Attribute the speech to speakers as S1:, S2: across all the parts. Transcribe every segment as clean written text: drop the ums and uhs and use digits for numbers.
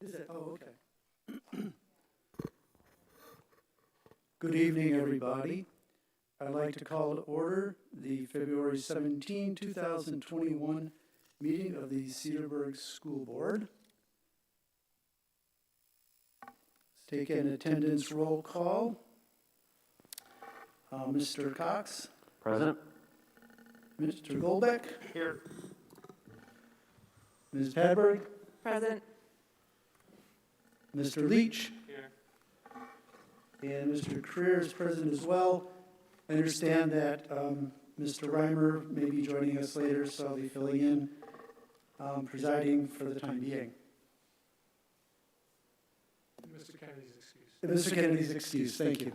S1: Is it? Oh, okay. Good evening, everybody. I'd like to call to order the February 17, 2021 meeting of the Cedarburg School Board. Let's take an attendance roll call. Mr. Cox.
S2: Present.
S1: Mr. Goldbeck.
S2: Here.
S1: Ms. Padberg.
S3: Present.
S1: Mr. Leach.
S2: Here.
S1: And Mr. Creer is present as well. I understand that Mr. Reimer may be joining us later, so I'll be filling in, presiding for the time being.
S4: Mr. Kennedy's excuse.
S1: Mr. Kennedy's excuse, thank you.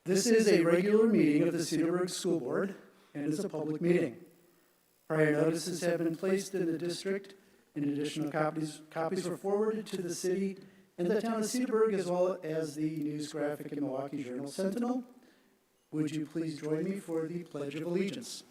S1: This is a regular meeting of the Cedarburg School Board and is a public meeting. Prior notices have been placed in the district, and additional copies were forwarded to the city and the town of Cedarburg, as well as the News Graphic and Milwaukee Journal Sentinel. Would you please join me for the Pledge of Allegiance?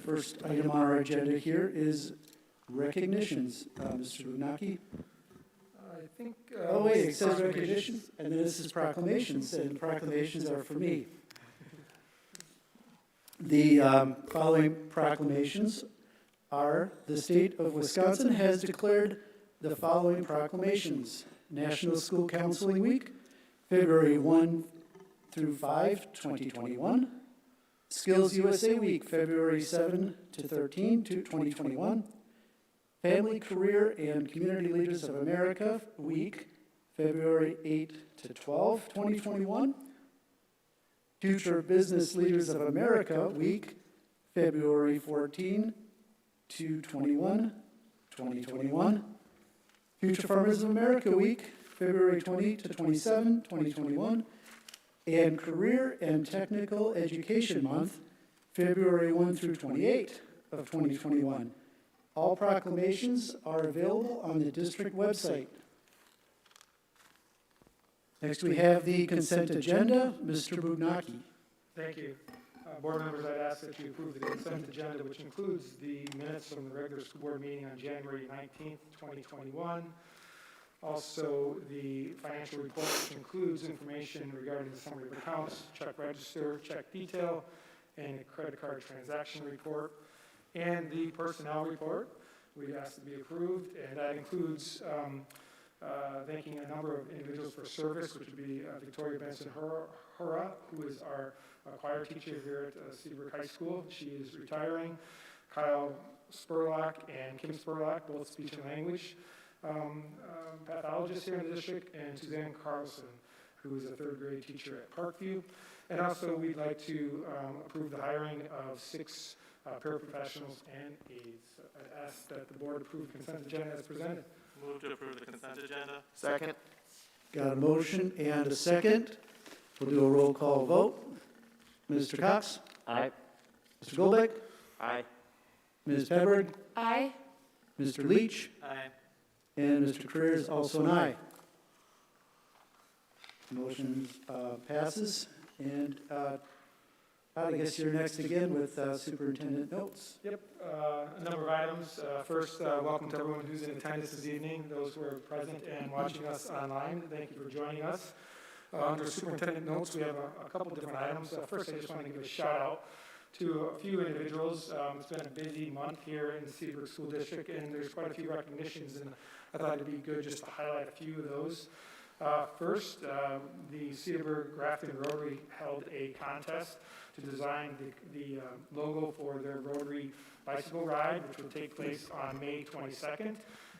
S1: First item on our agenda here is recognitions. Mr. Lunaki?
S4: I think.
S1: Oh, wait, it says recognitions, and then this is proclamations, and proclamations are for me. The following proclamations are: the state of Wisconsin has declared the following proclamations: National School Counseling Week, February 1 through 5, 2021. Skills USA Week, February 7 to 13, 2021. Family, Career, and Community Leaders of America Week, February 8 to 12, 2021. Future Business Leaders of America Week, February 14 to 21, 2021. Future Farmers of America Week, February 20 to 27, 2021. And Career and Technical Education Month, February 1 through 28 of 2021. All proclamations are available on the district website. Next, we have the consent agenda. Mr. Bugnaki.
S4: Thank you. Board members, I'd ask that you approve the consent agenda, which includes the minutes from the regular school board meeting on January 19th, 2021. Also, the financial report, which includes information regarding the summary of accounts, check register, check detail, and a credit card transaction report, and the personnel report. We ask to be approved, and that includes thanking a number of individuals for service, which would be Victoria Benson-Hura, who is our choir teacher here at Cedarburg High School. She is retiring. Kyle Spurlock and Kim Spurlock, both speech and language pathologists here in the district, and Suzanne Carlson, who is a third grade teacher at Parkview. And also, we'd like to approve the hiring of 6 paraprofessionals and aides. I'd ask that the board approve the consent agenda as presented.
S2: Move to approve the consent agenda.
S5: Second.
S1: Got a motion and a second. We'll do a roll call vote. Mr. Cox?
S2: Aye.
S1: Mr. Goldbeck?
S5: Aye.
S1: Ms. Pepberg?
S3: Aye.
S1: Mr. Leach?
S2: Aye.
S1: And Mr. Creer is also an aye. Motion passes. And I guess you're next again with superintendent notes.
S4: Yep, a number of items. First, welcome to everyone who's in attendance this evening, those who are present and watching us online. Thank you for joining us. Under superintendent notes, we have a couple different items. First, I just want to give a shout out to a few individuals. It's been a busy month here in the Cedarburg School District, and there's quite a few recognitions, and I thought it'd be good just to highlight a few of those. First, the Cedarburg Grafton Rotary held a contest to design the logo for their Rotary bicycle ride, which will take place on May 22nd.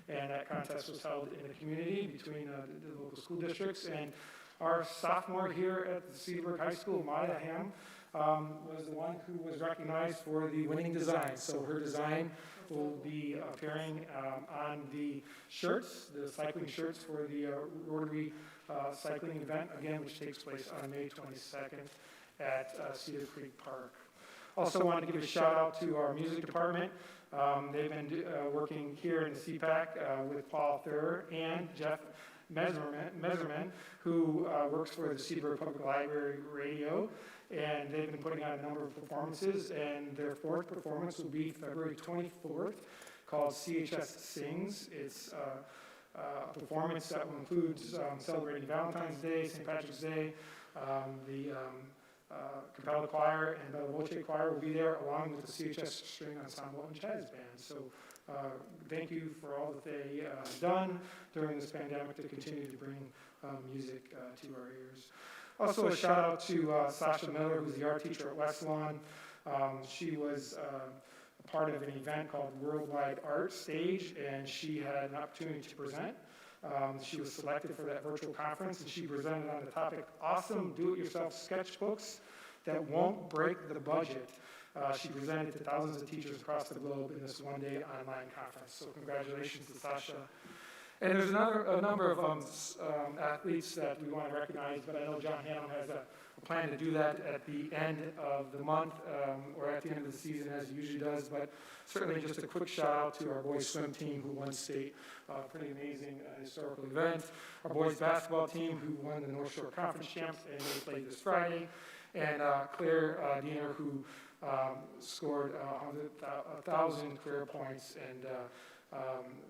S4: And that contest was held in the community between the local school districts. And our sophomore here at the Cedarburg High School, Maya Ham, was the one who was recognized for the winning design. So her design will be appearing on the shirts, the cycling shirts for the Rotary cycling event, again, which takes place on May 22nd at Cedar Creek Park. Also wanted to give a shout out to our music department. They've been working here in the CPAC with Paul Thur and Jeff Meserman, who works for the Cedarburg Public Library Radio, and they've been putting on a number of performances, and their fourth performance will be February 24th, called CHS Sings. It's a performance that will include celebrating Valentine's Day, St. Patrick's Day. The Capella Choir and the Voce Choir will be there, along with the CHS String Ensemble and Jazz Band. So thank you for all that they done during this pandemic to continue to bring music to our ears. Also a shout out to Sasha Miller, who's the art teacher at West Lawn. She was a part of an event called Worldwide Art Stage, and she had an opportunity to present. She was selected for that virtual conference, and she presented on the topic, Awesome Do-It-Yourself Sketchbooks That Won't Break the Budget. She presented to thousands of teachers across the globe in this one-day online conference. So congratulations to Sasha. And there's a number of athletes that we want to recognize, but I know John Hannum has a plan to do that at the end of the month or at the end of the season, as he usually does. But certainly just a quick shout out to our boys swim team who won state, pretty amazing historical event. Our boys basketball team who won the North Shore Conference champs, and they played this Friday. And Claire Diener, who scored 1,000 career points and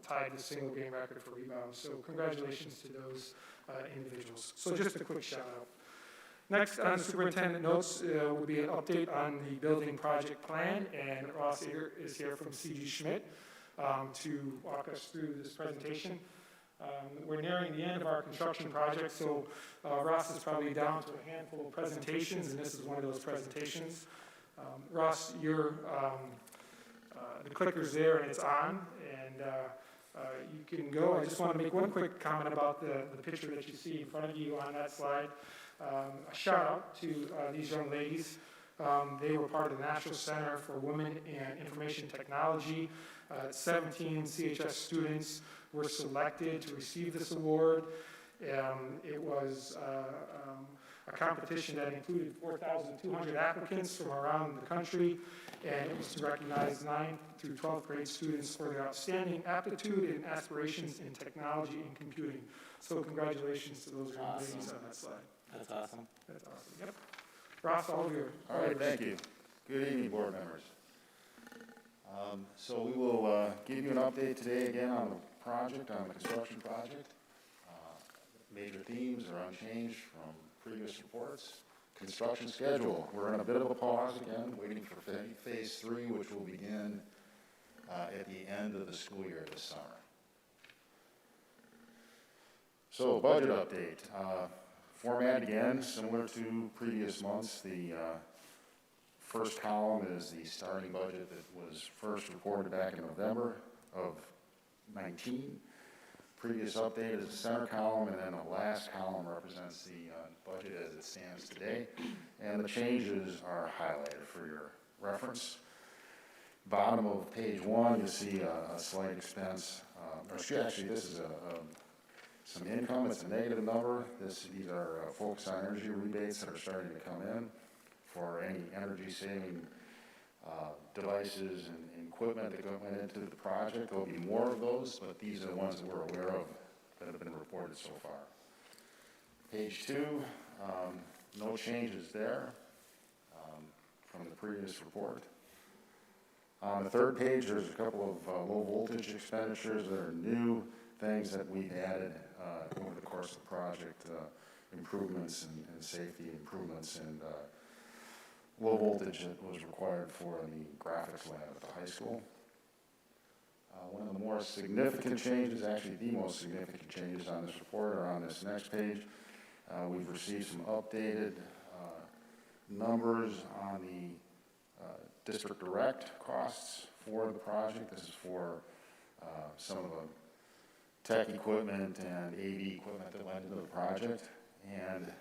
S4: tied the single game record for rebounds. So congratulations to those individuals. So just a quick shout out. Next on superintendent notes would be an update on the building project plan, and Ross Eger is here from C.G. Schmidt to walk us through this presentation. We're nearing the end of our construction project, so Ross is probably down to a handful of presentations, and this is one of those presentations. Ross, the clicker's there and it's on, and you can go. I just want to make one quick comment about the picture that you see in front of you on that slide. A shout out to these young ladies. They were part of the National Center for Women and Information Technology. 17 CHS students were selected to receive this award. It was a competition that included 4,200 applicants from around the country, and it was to recognize 9th through 12th grade students for their outstanding aptitude and aspirations in technology and computing. So congratulations to those young ladies on that slide.
S2: That's awesome.
S4: That's awesome. Yep. Ross, all of you.
S3: All right, thank you. Good evening, board members. So we will give you an update today again on the project, on the construction project. Major themes are unchanged from previous reports. Construction schedule, we're in a bit of a pause again, waiting for phase 3, which will begin at the end of the school year this summer. So budget update. Format again, similar to previous months. The first column is the starting budget that was first reported back in November of 19. Previous update is the center column, and then the last column represents the budget as it stands today. And the changes are highlighted for your reference. Bottom of page 1, you'll see a slight expense. Actually, this is some income. It's a negative number. These are focused on energy rebates that are starting to come in for any energy-saving devices and equipment that went into the project. There'll be more of those, but these are the ones that we're aware of that have been reported so far. Page 2, no changes there from the previous report. On the third page, there's a couple of low voltage expenditures that are new things that we've added over the course of the project, improvements and safety improvements and low voltage that was required for the graphics lab at the high school. One of the more significant changes, actually the most significant changes on this report are on this next page. We've received some updated numbers on the district direct costs for the project. This is for some of the tech equipment and AV equipment that went into the project. And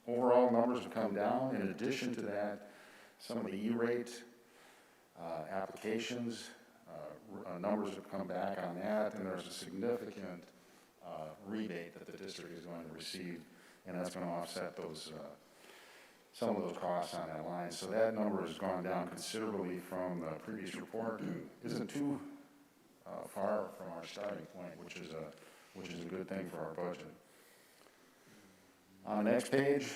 S3: overall numbers have come down. In addition to that, some of the E-rate applications, numbers have come back on that, and there's a significant rebate that the district is going to receive, and that's going to offset those some of those costs on that line. So that number has gone down considerably from the previous report and isn't too far from our starting point, which is a good thing for our budget. On the next page,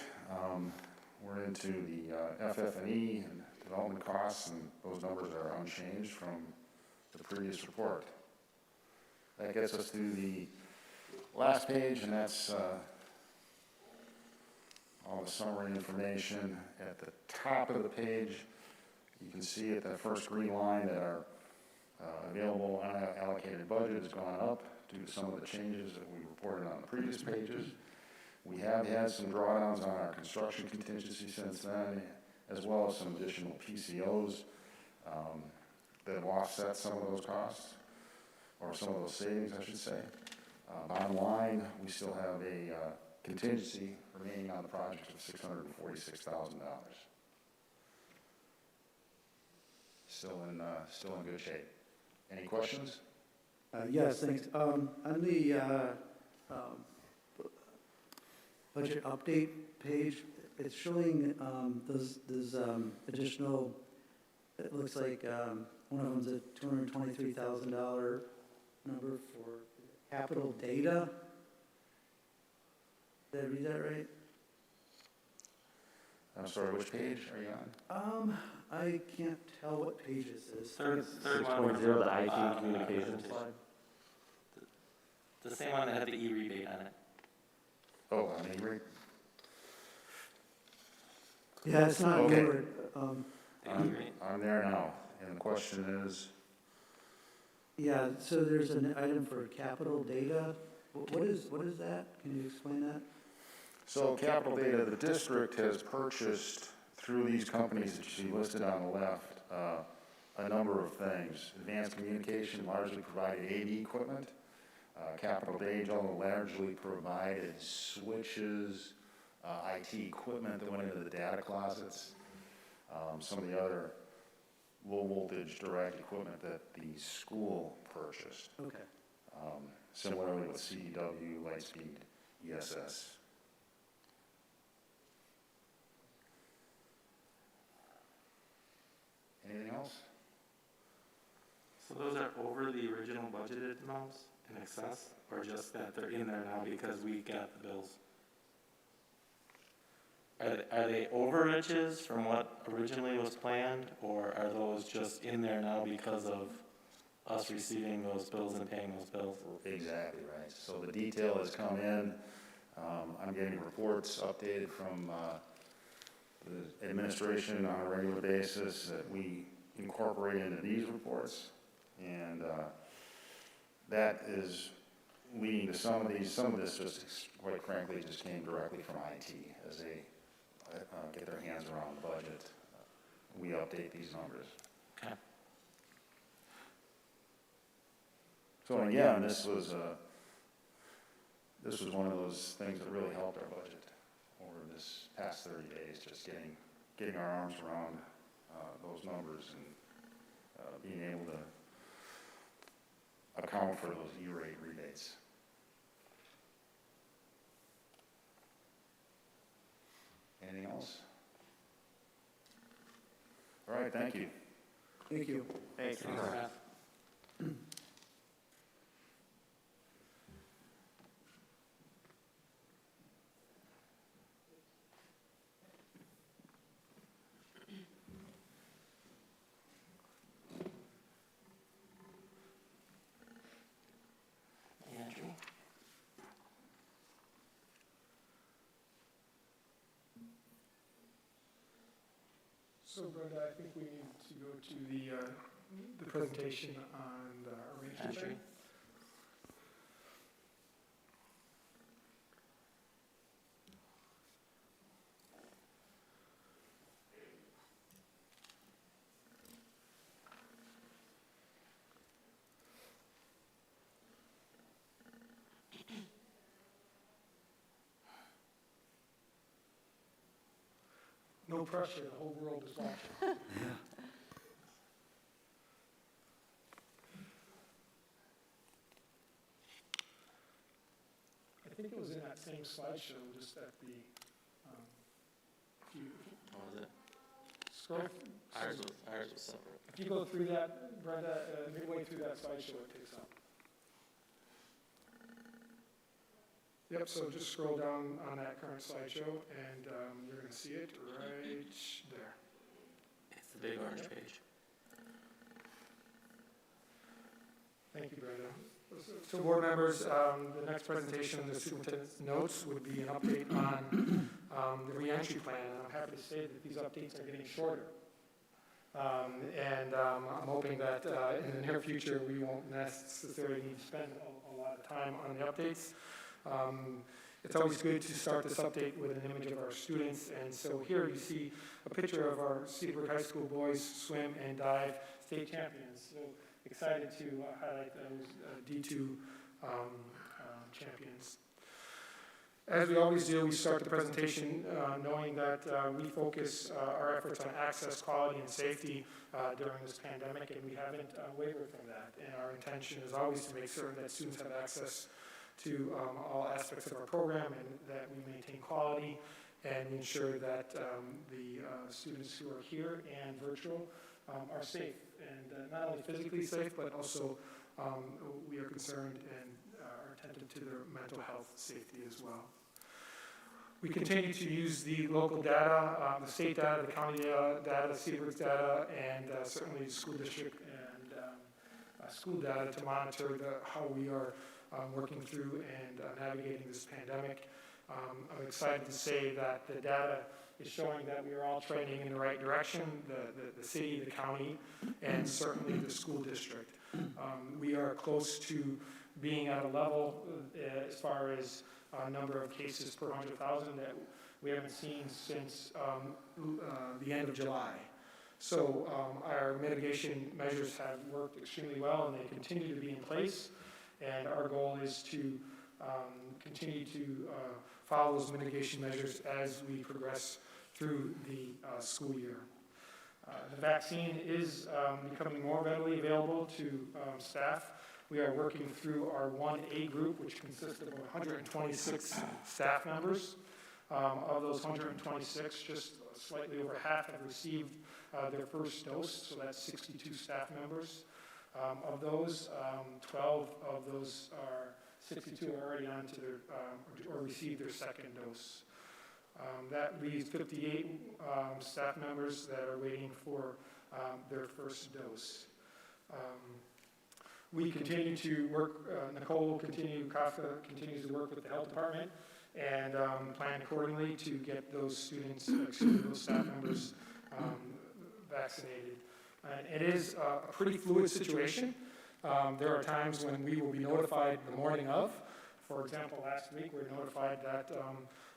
S3: we're into the FF&E and development costs, and those numbers are unchanged from the previous report. That gets us to the last page, and that's all the summary information. At the top of the page, you can see at that first green line that our available unallocated budget has gone up due to some of the changes that we reported on the previous pages. We have had some drawdowns on our construction contingency since then, as well as some additional PCOs that have offset some of those costs, or some of those savings, I should say. Bottom line, we still have a contingency remaining on the project of $646,000. Still in good shape. Any questions?
S1: Yes, thanks. On the budget update page, it's showing those additional, it looks like one of them's a $223,000 number for capital data. Did I read that right?
S3: I'm sorry, which page are you on?
S1: I can't tell what page this is.
S2: Third one.
S5: 6.0, the IT communications slide.
S2: The same one that had the e-rebate on it.
S3: Oh, I mean,
S1: Yeah, it's not
S3: Okay.
S1: numbered.
S3: I'm there now, and the question is,
S1: Yeah, so there's an item for capital data. What is that? Can you explain that?
S3: so capital data, the district has purchased through these companies that you see listed on the left, a number of things. Advanced Communication largely provided AV equipment. Capital Data largely provided switches, IT equipment that went into the data closets. Some of the other low voltage direct equipment that the school purchased.
S1: Okay.
S3: Similarly with CDW, Lightspeed, ESS. Anything else?
S2: So those are over the original budgeted amounts in excess, or just that they're in there now because we got the bills? Are they overages from what originally was planned, or are those just in there now because of us receiving those bills and paying those bills?
S3: Exactly right. So the detail has come in. I'm getting reports updated from the administration on a regular basis that we incorporate into these reports. And that is leading to some of this just, quite frankly, just came directly from IT as they get their hands around the budget. We update these numbers.
S2: Okay.
S3: So again, this was one of those things that really helped our budget over this past 30 days, just getting our arms around those numbers and being able to account for those E-rate rebates. Anything else? All right, thank you.
S1: Thank you.
S5: Thanks.
S2: Thanks, Matt. Andrew?
S4: So Brenda, I think we need to go to the presentation on the Reentry
S2: Entry?
S4: Plan. No pressure, the whole world is watching. I think it was in that same slideshow, just at the, if you Scroll.
S2: Ours was separate.
S4: If you go through that, Brenda, midway through that slideshow, it takes up. Yep, so just scroll down on that current slideshow, and you're going to see it right there.
S2: It's the big orange page.
S4: Thank you, Brenda. So board members, the next presentation of the superintendent's notes would be an update on the reentry plan. And I'm happy to say that these updates are getting shorter. I'm hoping that in the near future, we won't necessarily need to spend a lot of time on the updates. It's always good to start this update with an image of our students. And so here you see a picture of our Cedarburg High School boys swim and dive state champions. So excited to highlight those D2 champions. As we always do, we start the presentation knowing that we focus our efforts on access, quality, and safety during this pandemic, and we haven't wavered from that. And our intention is always to make certain that students have access to all aspects of our program and that we maintain quality and ensure that the students who are here and virtual are safe, and not only physically safe, but also we are concerned and are attentive to their mental health safety as well. We continue to use the local data, the state data, the county data, Cedarburg's data, and certainly school district and school data to monitor how we are working through and navigating this pandemic. I'm excited to say that the data is showing that we are all trending in the right direction, the city, the county, and certainly the school district. We are close to being at a level as far as number of cases per 100,000 that we haven't seen since the end of July. So our mitigation measures have worked extremely well, and they continue to be in place. And our goal is to continue to follow those mitigation measures as we progress through the school year. The vaccine is becoming more readily available to staff. We are working through our 1A group, which consists of 126 staff members. Of those 126, just slightly over half have received their first dose, so that's 62 staff members. Of those, 12 of those 62 are already on to their, or received their second dose. That leaves 58 staff members that are waiting for their first dose. We continue to work, Kafka continues to work with the health department and plan accordingly to get those students, those staff members vaccinated. It is a pretty fluid situation. There are times when we will be notified the morning of. For example, last week we were notified that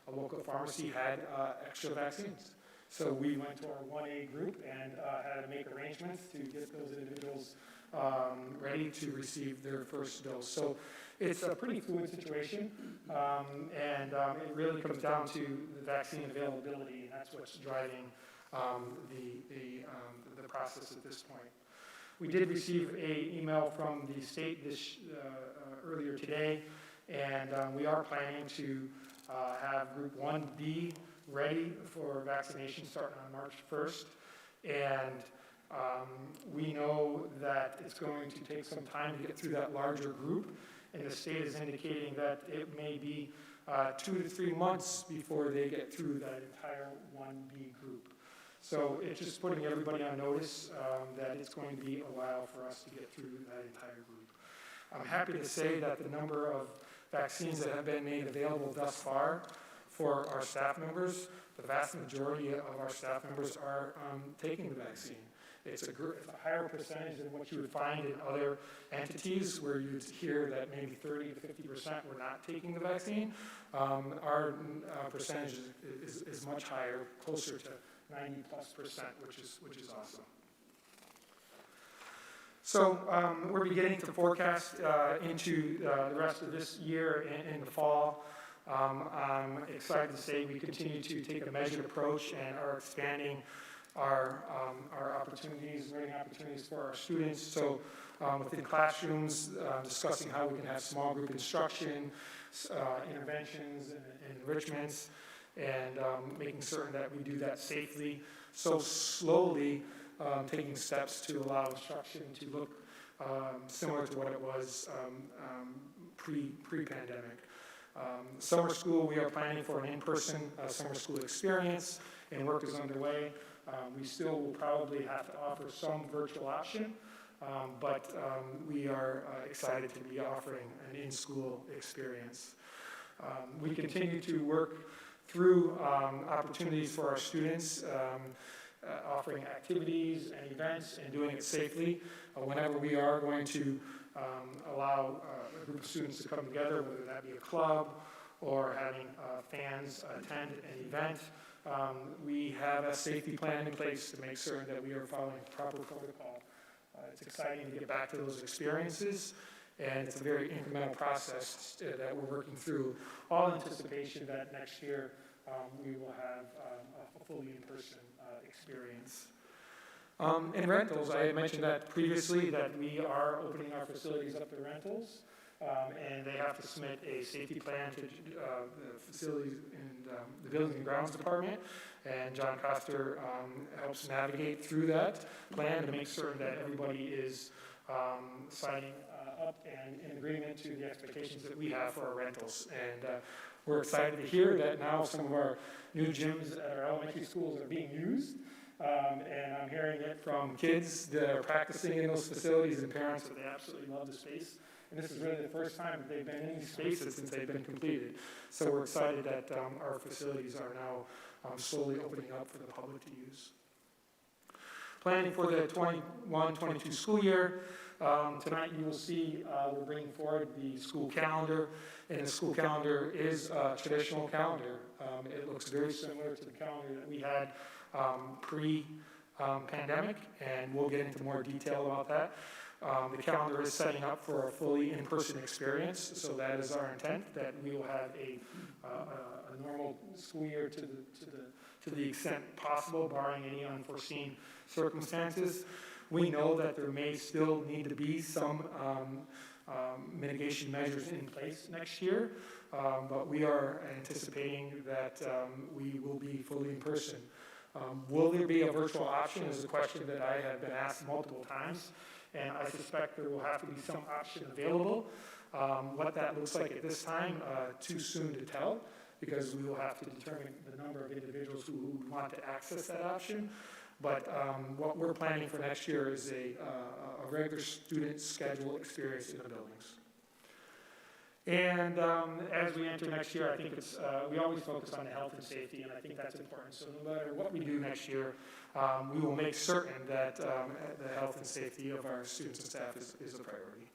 S4: a local pharmacy had extra vaccines. So we went to our 1A group and had to make arrangements to get those individuals ready to receive their first dose. So it's a pretty fluid situation, and it really comes down to the vaccine availability, and that's what's driving the process at this point. We did receive an email from the state earlier today, and we are planning to have Group 1B ready for vaccination starting on March 1st. And we know that it's going to take some time to get through that larger group, and the state is indicating that it may be 2 to 3 months before they get through that entire 1B group. So it's just putting everybody on notice that it's going to be a while for us to get through that entire group. I'm happy to say that the number of vaccines that have been made available thus far for our staff members, the vast majority of our staff members are taking the vaccine. It's a higher percentage than what you would find in other entities where you'd hear that maybe 30 to 50% were not taking the vaccine. Our percentage is much higher, closer to 90+%, which is awesome. So we're beginning to forecast into the rest of this year in the fall. I'm excited to say we continue to take a measured approach and are expanding our opportunities, learning opportunities for our students. So within classrooms, discussing how we can have small group instruction, interventions and enrichments, and making certain that we do that safely. so slowly taking steps to allow instruction to look similar to what it was pre-pandemic. Summer school, we are planning for an in-person summer school experience, and work is underway. We still will probably have to offer some virtual option, but we are excited to be offering an in-school experience. We continue to work through opportunities for our students, offering activities and events and doing it safely. Whenever we are going to allow a group of students to come together, whether that be a club or having fans attend an event, we have a safety plan in place to make certain that we are following proper protocol. It's exciting to get back to those experiences, and it's a very incremental process that we're working through, all in anticipation that next year we will have a fully in-person experience. In rentals, I had mentioned that previously, that we are opening our facilities up to rentals, and they have to submit a safety plan to the facilities and the Buildings and Grounds Department, and John Coster helps navigate through that plan to make certain that everybody is signing up and in agreement to the expectations that we have for our rentals. And we're excited to hear that now some of our new gyms at our elementary schools are being used. And I'm hearing it from kids that are practicing in those facilities and parents that they absolutely love the space. And this is really the first time that they've been in these spaces since they've been completed. So we're excited that our facilities are now slowly opening up for the public to use. Planning for the 21-22 school year. Tonight you will see we're bringing forward the school calendar, and the school calendar is a traditional calendar. It looks very similar to the calendar that we had pre-pandemic, and we'll get into more detail about that. The calendar is setting up for a fully in-person experience, so that is our intent, that we will have a normal school year to the extent possible, barring any unforeseen circumstances. We know that there may still need to be some mitigation measures in place next year, but we are anticipating that we will be fully in person. Will there be a virtual option is a question that I have been asked multiple times, and I suspect there will have to be some option available. What that looks like at this time, too soon to tell, because we will have to determine the number of individuals who want to access that option. But what we're planning for next year is a regular student schedule experience in the buildings. And as we enter next year, I think it's, we always focus on the health and safety, and I think that's important. So no matter what we do next year, we will make certain that the health and safety of our students and staff is a priority.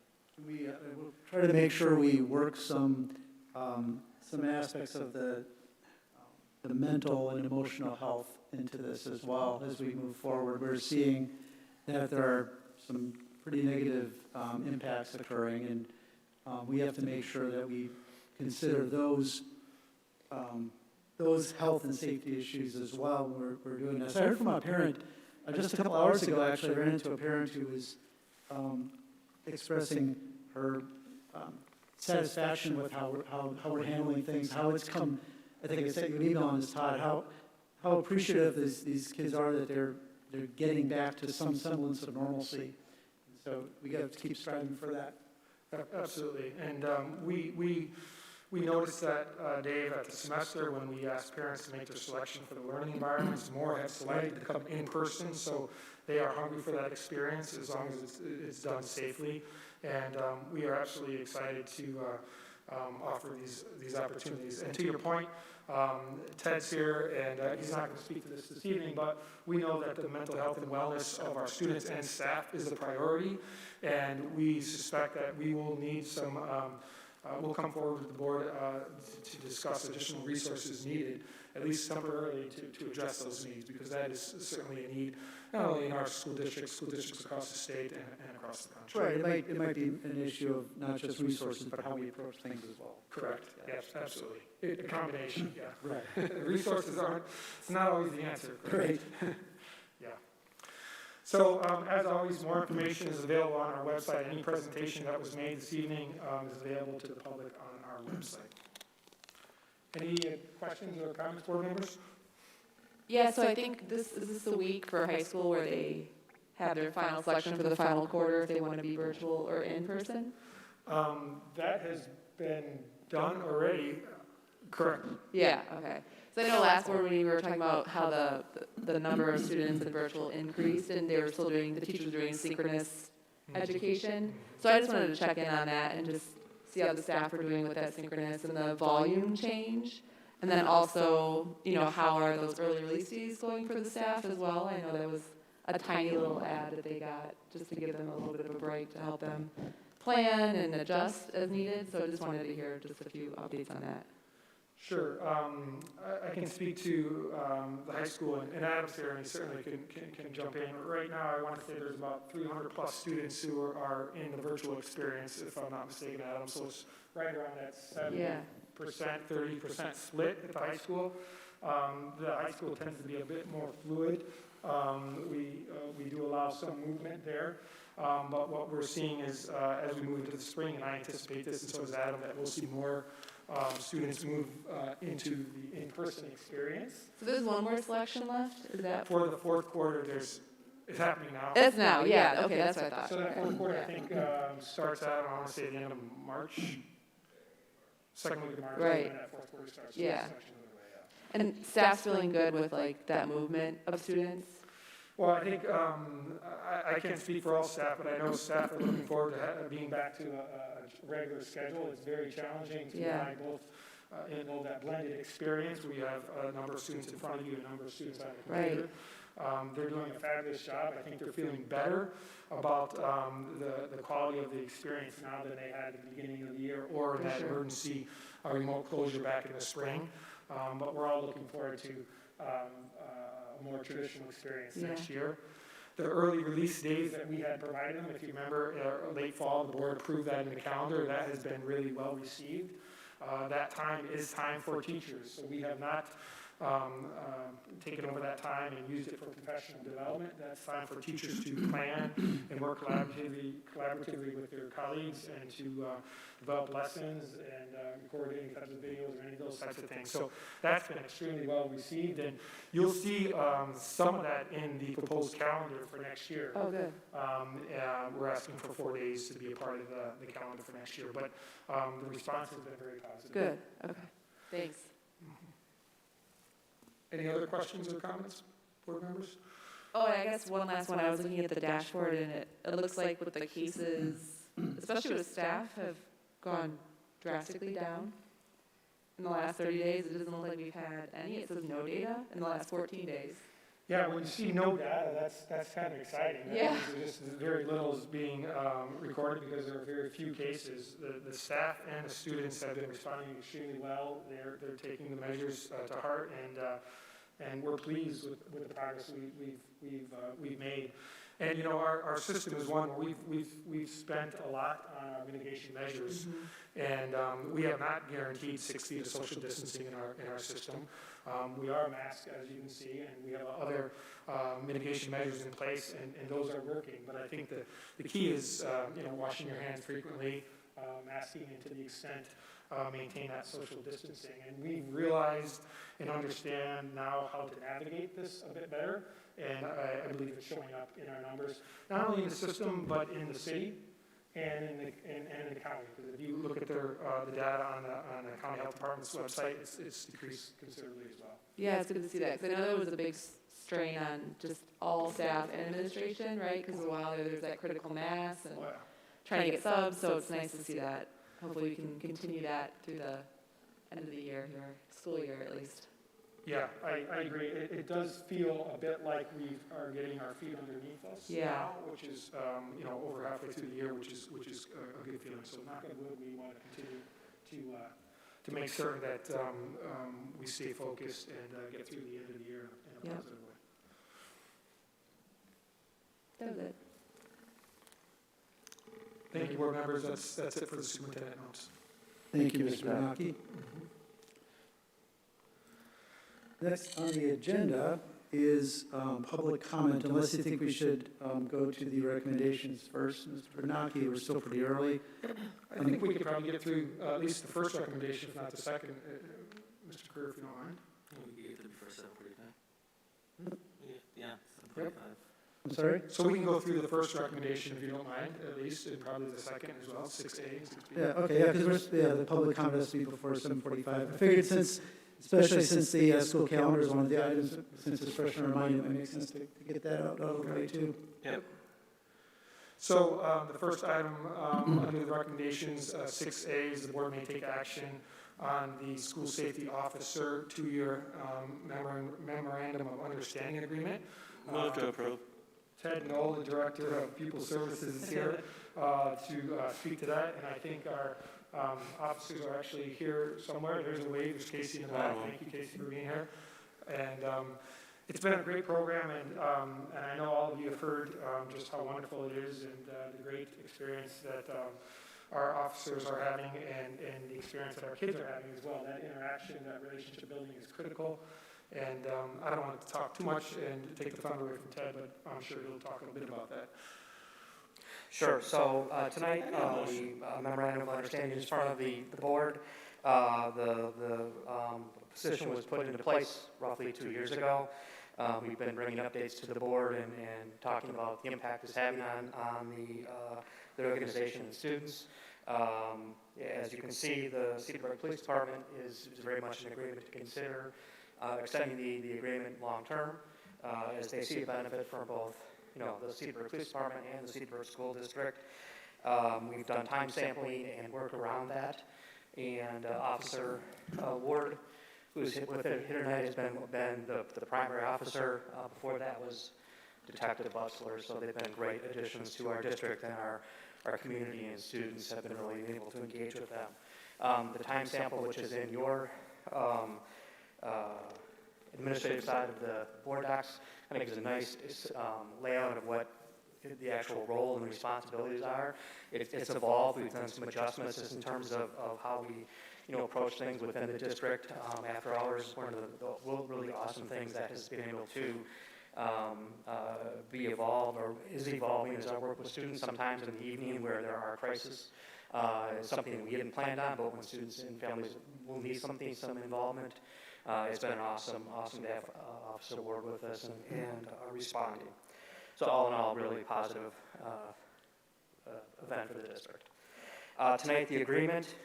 S1: We will try to make sure we work some aspects of the mental and emotional health into this as well as we move forward. We're seeing that there are some pretty negative impacts occurring, and we have to make sure that we consider those health and safety issues as well when we're doing this. I heard from a parent just a couple hours ago, actually. I ran into a parent who was expressing her satisfaction with how we're handling things, how it's come. I think I sent you an email on this, Todd, how appreciative these kids are that they're getting back to some semblance of normalcy. So we got to keep striving for that.
S4: Absolutely, and we noticed that, Dave, at the semester when we asked parents to make their selection for the learning environments, more have selected to come in person, so they are hungry for that experience as long as it's done safely. And we are absolutely excited to offer these opportunities. And to your point, Ted's here, and he's not going to speak to this evening, but we know that the mental health and wellness of our students and staff is a priority, and we suspect that we will need some, we'll come forward with the board to discuss additional resources needed, at least temporarily, to address those needs, because that is certainly a need, not only in our school districts across the state and across the country.
S1: Right, it might be an issue of not just resources, but how we approach things as well.
S4: Correct, yes, absolutely. A combination, yeah.
S1: Right.
S4: Resources aren't, it's not always the answer.
S1: Great.
S4: Yeah. So, as always, more information is available on our website. Any presentation that was made this evening is available to the public on our website. Any questions or comments, board members?
S6: Yeah, so I think this is the week for high school where they have their final selection for the final quarter if they want to be virtual or in person.
S4: That has been done already, correct?
S6: Yeah, okay. So I know last board meeting, we were talking about how the number of students in virtual increased, and they were still doing, the teachers were doing synchronous education. So I just wanted to check in on that and just see how the staff were doing with that synchronous and the volume change. And then also, you know, how are those early release days going for the staff as well? I know that was a tiny little ad that they got just to give them a little bit of a break to help them plan and adjust as needed. So I just wanted to hear just a few updates on that.
S4: Sure. I can speak to the high school, and Adam's here, and he certainly can jump in. Right now, I want to say there's about 300 plus students who are in the virtual experience, if I'm not mistaken, Adam. So it's right around that 70%, 30% split at the high school. The high school tends to be a bit more fluid. We do allow some movement there. But what we're seeing is, as we move into the spring, and I anticipate this, and so does Adam, that we'll see more students move into the in-person experience.
S6: So there's one more selection left? Is that?
S4: For the fourth quarter, it's happening now.
S6: It's now, yeah. Okay, that's what I thought.
S4: So that fourth quarter,
S6: Yeah.
S4: I think, starts out, I want to say, the end of March. Second week of March,
S6: Right.
S4: when that fourth quarter starts.
S6: Yeah.
S4: Section of the way, yeah.
S6: And staff's feeling good with like that movement of students?
S4: Well, I think, I can't speak for all staff, but I know staff are looking forward to being back to a regular schedule. It's very challenging to provide both, that blended experience. We have a number of students in front of you, a number of students on the computer. They're doing a fabulous job. I think they're feeling better about the quality of the experience now than they had at the beginning of the year or
S6: For
S4: that
S6: sure.
S4: emergency remote closure back in the spring. But we're all looking forward to a more traditional experience next year. The early release days that we had provided them, if you remember, late fall, the board approved that in the calendar. That has been really well received. That time is time for teachers. So we have not taken over that time and used it for professional development. That's time for teachers to plan and work collaboratively with their colleagues and to develop lessons and record any types of videos or any of those types of things. So that's been extremely well received, and you'll see some of that in the proposed calendar for next year.
S6: Oh, good.
S4: We're asking for 4 days to be a part of the calendar for next year, but the response has been very positive.
S6: Good, okay. Thanks.
S4: Any other questions or comments, board members?
S6: Oh, and I guess one last one. I was looking at the dashboard, and it looks like with the cases, especially with staff, have gone drastically down in the last 30 days. It doesn't look like we've had any. It says no data in the last 14 days.
S4: Yeah, when you see no data, that's kind of exciting. That
S6: Yeah.
S4: means there's just very little is being recorded because there are very few cases. The staff and the students have been responding extremely well. They're taking the measures to heart, and we're pleased with the progress we've made. And you know, our system is one where we've spent a lot on our mitigation measures, and we have not guaranteed 6 feet of social distancing in our system. We are masked, as you can see, and we have other mitigation measures in place, and those are working. But I think the key is washing your hands frequently, masking, and to the extent maintain that social distancing. And we've realized and understand now how to navigate this a bit better. And I believe it's showing up in our numbers, not only in the system, but in the city and in the county. Because if you look at the data on the county health department's website, it's decreased considerably as well.
S6: Yeah, it's good to see that, because I know there was a big strain on just all staff and administration, right? Because a while there's that critical mass and trying to get subs, so it's nice to see that. Hopefully we can continue that through the end of the year, or school year at least.
S4: Yeah, I agree. It does feel a bit like we are getting our feet underneath us now, which is over halfway through the year, which is a good feeling. So knock on wood, we want to continue to make certain that we stay focused and get through the end of the year in a positive way.
S6: That was it.
S4: Thank you, board members. That's it for the superintendent notes.
S1: Thank you, Mr. Benaki. Next on the agenda is public comment, unless you think we should go to the recommendations first. Mr. Benaki, we're still pretty early.
S4: I think we could probably get through at least the first recommendation, if not the second. Mr. Kerr, if you don't mind.
S5: We can get through the first 7:45.
S2: Yeah.
S1: Yep. I'm sorry?
S4: So we can go through the first recommendation, if you don't mind, at least, and probably the second as well, 6A and 6B.
S1: Yeah, okay, yeah, because the public comment has to be before 7:45. I figured especially since the school calendar is one of the items, since it's fresh in our mind, it might make sense to get that out of the way too.
S2: Yep.
S4: So the first item under the recommendations, 6A, is the board may take action on the school safety officer 2-year memorandum of understanding agreement.
S2: Move to approve.
S4: Ted Knoll, the Director of Pupil Services, is here to speak to that, and I think our officers are actually here somewhere. There's a wave, there's Casey in the back. Thank you, Casey, for being here. And it's been a great program, and I know all of you have heard just how wonderful it is and the great experience that our officers are having and the experience that our kids are having as well. That interaction, that relationship building is critical. And I don't want to talk too much and take the thunder away from Ted, but I'm sure he'll talk a little bit about that.
S7: Sure. So tonight, the memorandum of understanding is in front of the board. The position was put into place roughly 2 years ago. We've been bringing updates to the board and talking about the impact it's having on the organization and students. As you can see, the Cedarburg Police Department is very much in agreement to consider extending the agreement long-term, as they see a benefit from both, the Cedarburg Police Department and the Cedarburg School District. We've done time sampling and work around that, and Officer Ward, who's with it here tonight, has been the primary officer. Before that was Detective Butzler, so they've been great additions to our district, and our community and students have been really able to engage with them. The time sample, which is in your administrative side of the board docs, I think is a nice layout of what the actual role and responsibilities are. It's evolved. We've done some adjustments just in terms of how we approach things within the district. After hours, one of the really awesome things that has been able to be evolved or is evolving is our work with students sometimes in the evening where there are crises. It's something we hadn't planned on, but when students and families will need some involvement, it's been awesome to have Officer Ward with us and responding. So all in all, really positive event for the district. Tonight, the agreement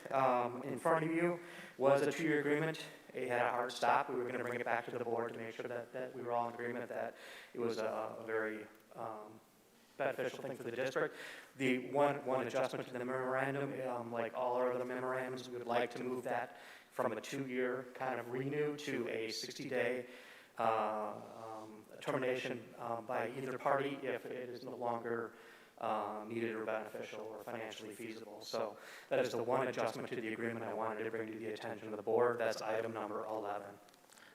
S7: in front of you was a 2-year agreement. It had a hard stop. We were going to bring it back to the board to make sure that we were all in agreement that it was a very beneficial thing for the district. The one adjustment to the memorandum, like all our other memorandums, we would like to move that from a 2-year kind of renew to a 60-day termination by either party if it is no longer needed or beneficial or financially feasible. So that is the one adjustment to the agreement I wanted to bring to the attention of the board. That's item number 11.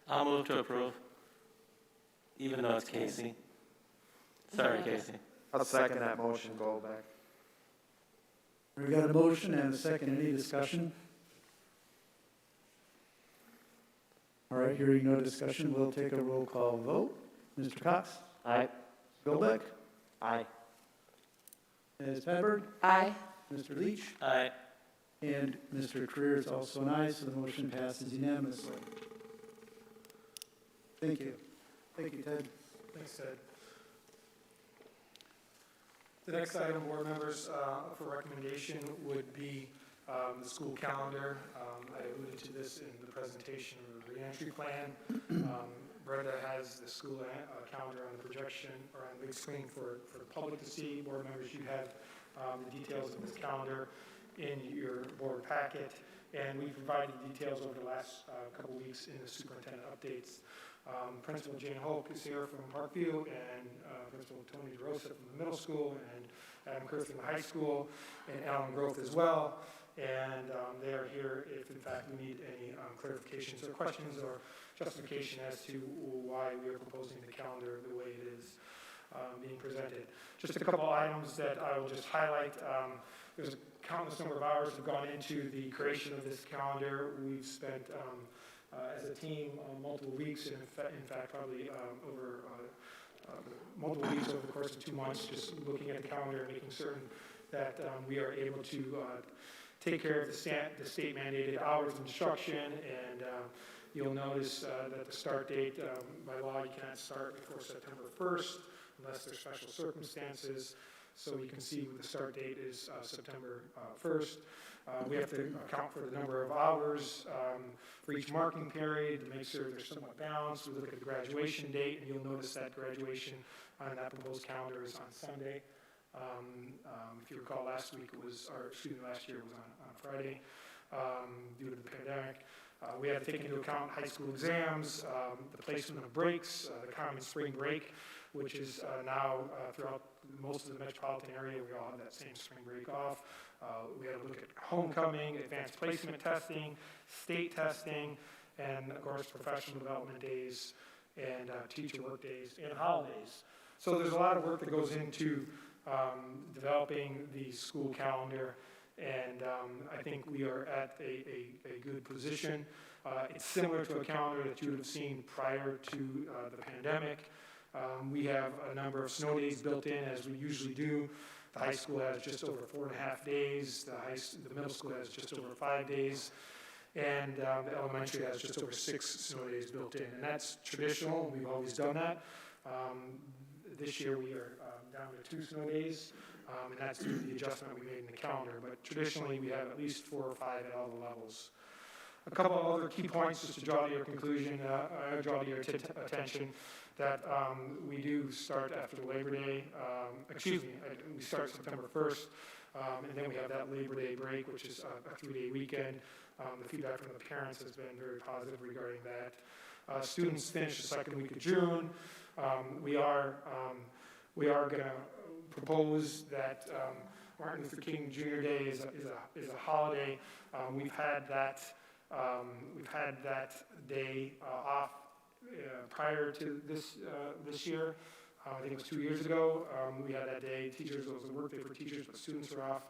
S2: I'll move to approve, even though it's Casey. Sorry, Casey.
S8: I'll second that motion, Goldbeck.
S1: We got a motion and a second. Any discussion? All right, hearing no discussion, we'll take a roll call vote. Mr. Cox?
S5: Aye.
S1: Goldbeck?
S5: Aye.
S1: Ms. Hedberg?
S6: Aye.
S1: Mr. Leach?
S2: Aye.
S1: And Mr. Creer is also an aye, so the motion passes unanimously. Thank you. Thank you, Ted.
S4: Thanks, Ted. The next item, board members, for recommendation would be the school calendar. I alluded to this in the presentation of the reentry plan. Brenda has the school calendar on the projection or on the big screen for the public to see. Board members, you have the details of this calendar in your board packet, and we provided details over the last couple weeks in the superintendent updates. Principal Jane Holk is here from Parkview, and Principal Tony DeRosa from the middle school, and Adam Kurth from the high school, and Alan Groth as well. And they are here if, in fact, we need any clarifications or questions or justification as to why we are proposing the calendar the way it is being presented. Just a couple items that I will just highlight. There's a countless number of hours have gone into the creation of this calendar. We've spent, as a team, multiple weeks, and in fact, probably over multiple weeks over the course of 2 months, just looking at the calendar and making certain that we are able to take care of the state mandated hours of instruction and You'll notice that the start date, by law, you cannot start before September 1st unless there's special circumstances. So you can see the start date is September 1st. We have to account for the number of hours for each marking period to make sure they're somewhat balanced. We look at the graduation date, and you'll notice that graduation on that proposed calendar is on Sunday. If you recall, last year was on Friday due to the pandemic. We had to take into account high school exams, the placement of breaks, the common spring break, which is now throughout most of the metropolitan area, we all have that same spring break off. We had to look at homecoming, advanced placement testing, state testing, and of course professional development days and teacher work days and holidays. So there's a lot of work that goes into developing the school calendar, and I think we are at a good position. It's similar to a calendar that you would have seen prior to the pandemic. We have a number of snow days built in, as we usually do. The high school has just over 4.5 days. The middle school has just over 5 days. And the elementary has just over 6 snow days built in. And that's traditional. We've always done that. This year we are down to 2 snow days. And that's due to the adjustment we made in the calendar. But traditionally we have at least 4 or 5 at all the levels. A couple of other key points just to draw to your attention that we do start after Labor Day. We start September 1st, and then we have that Labor Day break, which is a 3-day weekend. The feedback from the parents has been very positive regarding that. Students finish the second week of June. We are going to propose that Martin Luther King Jr. Day is a holiday. We've had that day off prior to this year. I think it was 2 years ago. We had that day. It was a work day for teachers, but students are off.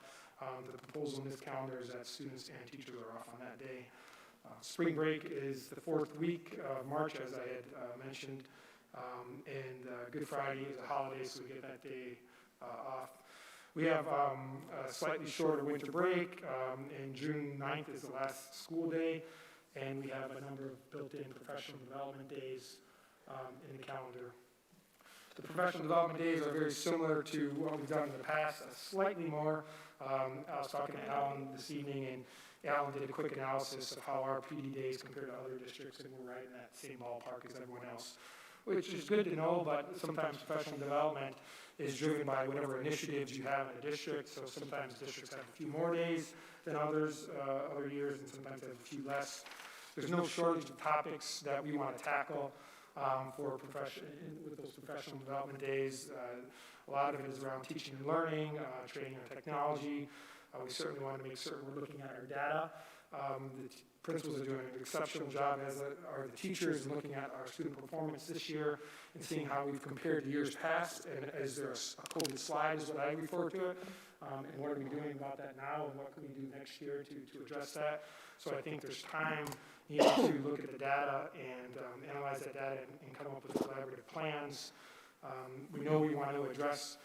S4: The proposal in this calendar is that students and teachers are off on that day. Spring break is the 4th week of March, as I had mentioned, and Good Friday is a holiday, so we get that day off. We have a slightly shorter winter break, and June 9th is the last school day, and we have a number of built-in professional development days in the calendar. The professional development days are very similar to what we've done in the past, slightly more. I was talking to Alan this evening, and Alan did a quick analysis of how our PD days compare to other districts, and we're right in that same ballpark as everyone else, which is good to know, but sometimes professional development is driven by whatever initiatives you have in a district. So sometimes districts have a few more days than others, other years, and sometimes have a few less. There's no shortage of topics that we want to tackle with those professional development days. A lot of it is around teaching and learning, training and technology. We certainly want to make certain we're looking at our data. The principals are doing an exceptional job, as are the teachers, in looking at our student performance this year and seeing how we've compared to years past. And is there a COVID slide, is what I refer to it, and what are we doing about that now, and what can we do next year to address that? So I think there's time needed to look at the data and analyze that data and come up with collaborative plans. We know we want to address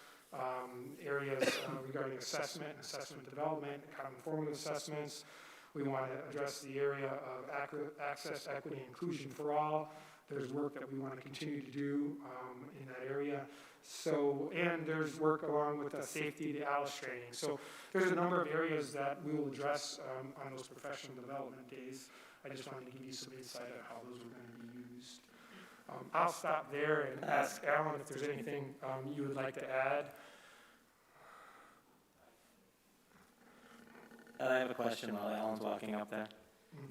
S4: areas regarding assessment and assessment development, common formative assessments. We want to address the area of access, equity, and inclusion for all. There's work that we want to continue to do in that area. So, and there's work along with the safety, the ALICE training. So there's a number of areas that we will address on those professional development days. I just wanted to give you some insight on how those are going to be used. I'll stop there and ask Alan if there's anything you would like to add.
S2: I have a question while Alan's walking up there.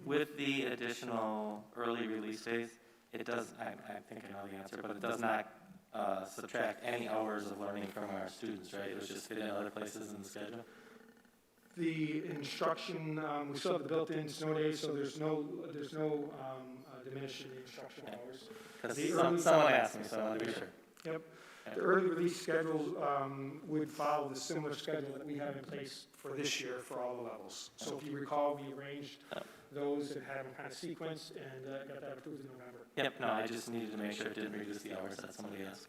S2: With the additional early release days, it does, I think I know the answer, but it does not subtract any hours of learning from our students, right? It was just fit in other places in the schedule?
S4: The instruction, we still have the built-in snow days, so there's no diminishing the instructional hours.
S2: Because someone asked me, so I want to be sure.
S4: Yep. The early release schedule would follow the similar schedule that we have in place for this year for all the levels. So if you recall, we arranged those and had them kind of sequenced and got that approved in November.
S2: Yep, no, I just needed to make sure it didn't reduce the hours that somebody asked.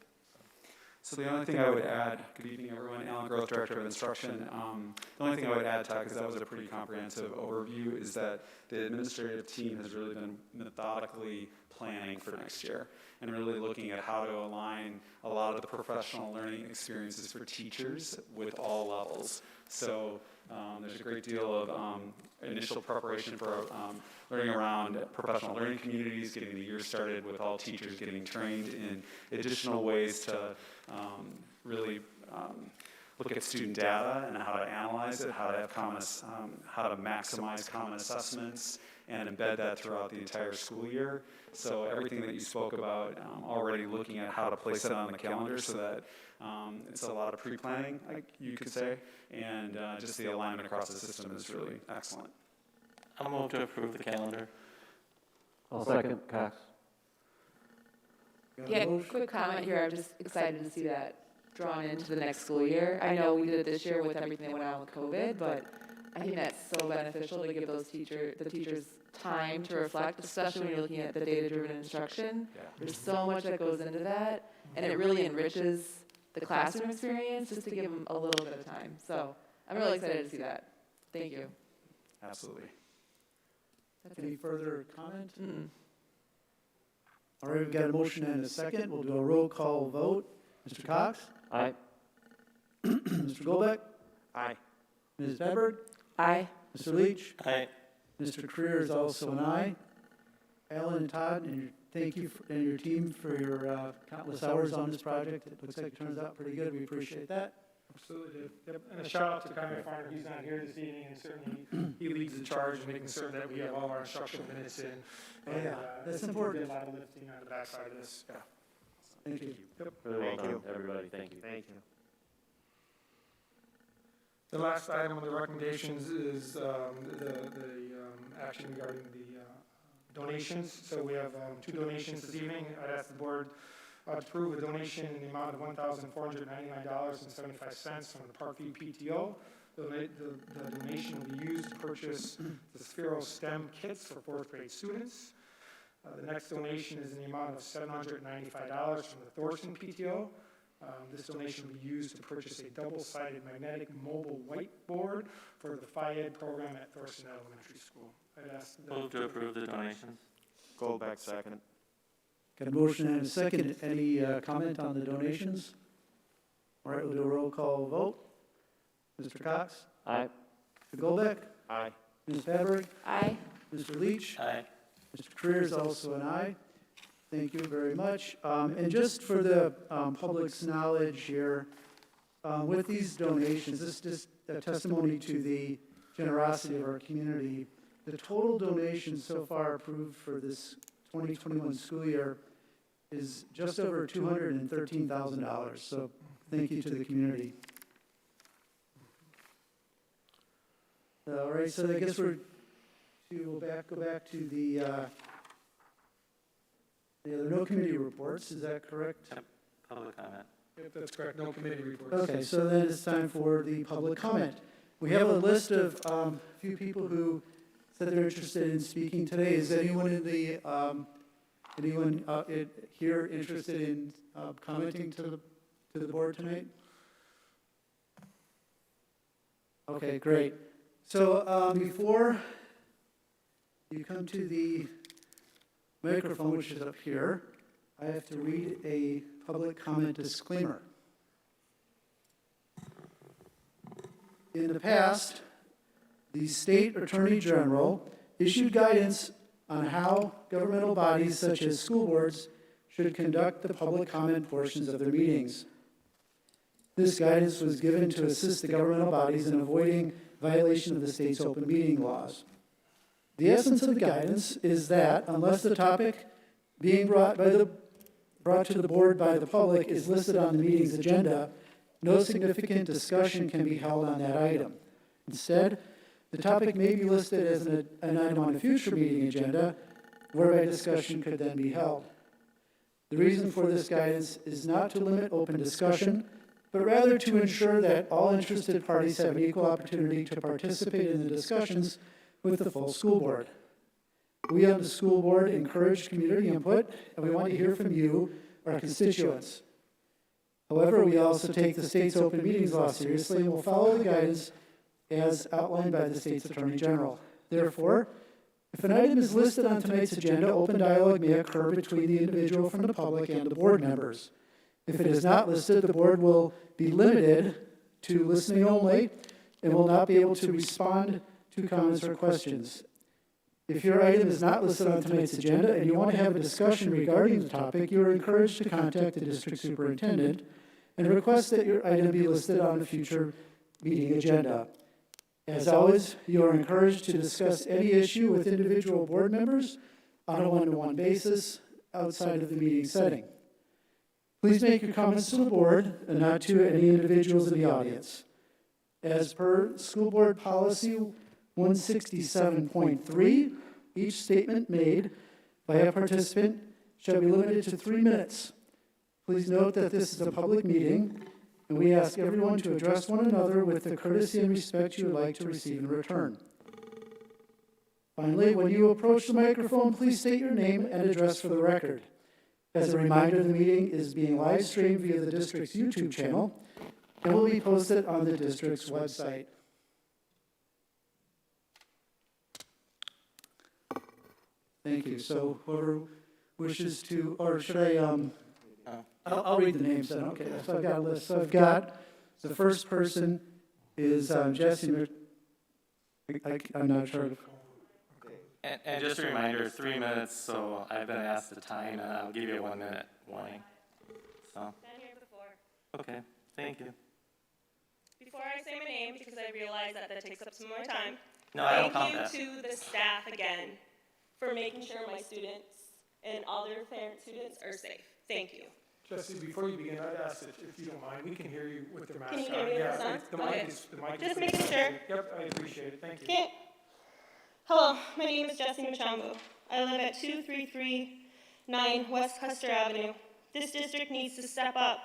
S9: So the only thing I would add, good evening everyone, Alan Groth, Director of Instruction. The only thing I would add, Todd, because that was a pretty comprehensive overview, is that the administrative team has really been methodically planning for next year and really looking at how to align a lot of the professional learning experiences for teachers with all levels. So there's a great deal of initial preparation for learning around professional learning communities, getting the year started with all teachers getting trained in additional ways to really look at student data and how to analyze it, how to have how to maximize common assessments and embed that throughout the entire school year. So everything that you spoke about, already looking at how to place it on the calendar so that it's a lot of pre-planning, you could say, and just the alignment across the system is really excellent.
S2: I'll move to approve the calendar.
S5: I'll second Cox.
S1: Got a
S6: Yeah,
S1: motion?
S6: quick comment here, I'm just excited to see that drawn into the next school year. I know we did it this year with everything that went on with COVID, but I think that's so beneficial to give the teachers time to reflect, especially when you're looking at the data-driven instruction. There's so much that goes into that, and it really enriches the classroom experience just to give them a little bit of time. So I'm really excited to see that. Thank you.
S9: Absolutely.
S6: That's
S1: Any
S6: it.
S1: further comment?
S6: Mm-mm.
S1: All right, we've got a motion and a second. We'll do a roll call vote. Mr. Cox?
S5: Aye.
S1: Mr. Golbeck?
S8: Aye.
S1: Ms. Bedford?
S6: Aye.
S1: Mr. Leach?
S2: Aye.
S1: Mr. Creer is also an aye. Alan and Todd, thank you and your team for your countless hours on this project. It looks like it turns out pretty good. We appreciate that.
S4: Absolutely did. Yep. And a shout out to Conrad Farner, he's not here this evening, and certainly he leads the charge in making certain that we have all our instructional minutes in.
S1: Oh, yeah, that's important.
S4: We did a lot of lifting on the backside of this. Yeah.
S1: Thank you.
S5: Really well
S8: Thank
S5: done,
S8: you.
S5: everybody. Thank you.
S8: Thank you.
S4: The last item on the recommendations is the action regarding the donations. So we have 2 donations this evening. I'd ask the board to approve a donation in the amount of $1,499.75 from the Parkview PTO. The donation will be used to purchase the Sphero STEM kits for 4th grade students. The next donation is in the amount of $795 from the Thorson PTO. This donation will be used to purchase a double-sided magnetic mobile whiteboard for the Phi-Ed program at Thorson Elementary School. I'd ask
S2: Move to approve the donations.
S8: Goldbeck, second.
S1: Got a motion and a second. Any comment on the donations? All right, we'll do a roll call vote. Mr. Cox?
S5: Aye.
S1: Mr. Golbeck?
S8: Aye.
S1: Ms. Bedford?
S6: Aye.
S1: Mr. Leach?
S2: Aye.
S1: Mr. Creer is also an aye. Thank you very much. And just for the public's knowledge here, with these donations, this is just a testimony to the generosity of our community. The total donation so far approved for this 2021 school year is just over $213,000. So thank you to the community. All right, so I guess we'll go back to the other no committee reports. Is that correct?
S2: Public comment.
S4: Yep, that's correct. No committee reports.
S1: Okay, so then it's time for the public comment. We have a list of a few people who said they're interested in speaking today. Is anyone in the here interested in commenting to the board tonight? Okay, great. So before you come to the microphone, which is up here, I have to read a public comment disclaimer. In the past, the State Attorney General issued guidance on how governmental bodies such as school boards should conduct the public comment portions of their meetings. This guidance was given to assist the governmental bodies in avoiding violation of the state's open meeting laws. The essence of the guidance is that unless the topic being brought to the board by the public is listed on the meeting's agenda, no significant discussion can be held on that item. Instead, the topic may be listed as an item on a future meeting agenda, whereby discussion could then be held. The reason for this guidance is not to limit open discussion, but rather to ensure that all interested parties have an equal opportunity to participate in the discussions with the full school board. We on the school board encourage community input, and we want to hear from you, our constituents. However, we also take the state's open meetings law seriously and will follow the guidance as outlined by the state's Attorney General. Therefore, if an item is listed on tonight's agenda, open dialogue may occur between the individual from the public and the board members. If it is not listed, the board will be limited to listening only and will not be able to respond to comments or questions. If your item is not listed on tonight's agenda and you want to have a discussion regarding the topic, you are encouraged to contact the district superintendent and request that your item be listed on a future meeting agenda. As always, you are encouraged to discuss any issue with individual board members on a one-to-one basis outside of the meeting setting. Please make your comments to the board and not to any individuals in the audience. As per School Board Policy 167.3, each statement made by a participant shall be limited to 3 minutes. Please note that this is a public meeting, and we ask everyone to address one another with the courtesy and respect you would like to receive in return. Finally, when you approach the microphone, please state your name and address for the record. As a reminder, the meeting is being live streamed via the district's YouTube channel and will be posted on the district's website. Thank you. So whoever wishes to, or should I, I'll read the names then. Okay, so I've got a list. So I've got, the first person is Jesse, I'm not sure.
S2: And just a reminder, 3 minutes, so I've been asked the time, and I'll give you a 1 minute warning. So.
S10: Been here before.
S2: Okay, thank you.
S10: Before I say my name, because I realize that takes up some more time.
S2: No, I don't count that.
S10: Thank you to the staff again for making sure my students and all their parent students are safe. Thank you.
S4: Jesse, before you begin, I'd ask if you don't mind, we can hear you with their mask on.
S10: Can you hear me with
S4: Yeah,
S10: this on?
S4: the mic
S10: Okay.
S4: is, the mic is.
S10: Just making sure.
S4: Yep, I appreciate it, thank you.
S10: Okay. Hello, my name is Jessie Machambu. I live at 2339 West Custer Avenue. This district needs to step up.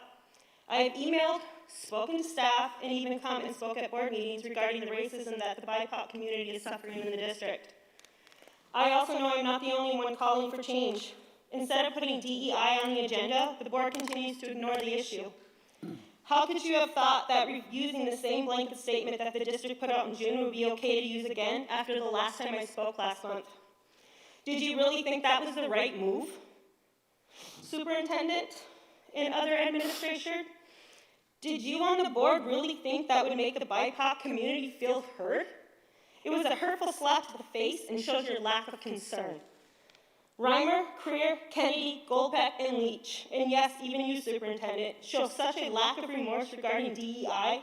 S10: I have emailed, spoken to staff, and even come and spoke at board meetings regarding the racism that the BIPOC community is suffering in the district. I also know I'm not the only one calling for change. Instead of putting DEI on the agenda, the board continues to ignore the issue. How could you have thought that using the same blanket statement that the district put out in June would be okay to use again after the last time I spoke last month? Did you really think that was the right move? Superintendent and other administration, did you on the board really think that would make the BIPOC community feel heard? It was a hurtful slap to the face and shows your lack of concern. Reimer, Creer, Kennedy, Goldbeck, and Leach, and yes, even you, Superintendent, show such a lack of remorse regarding DEI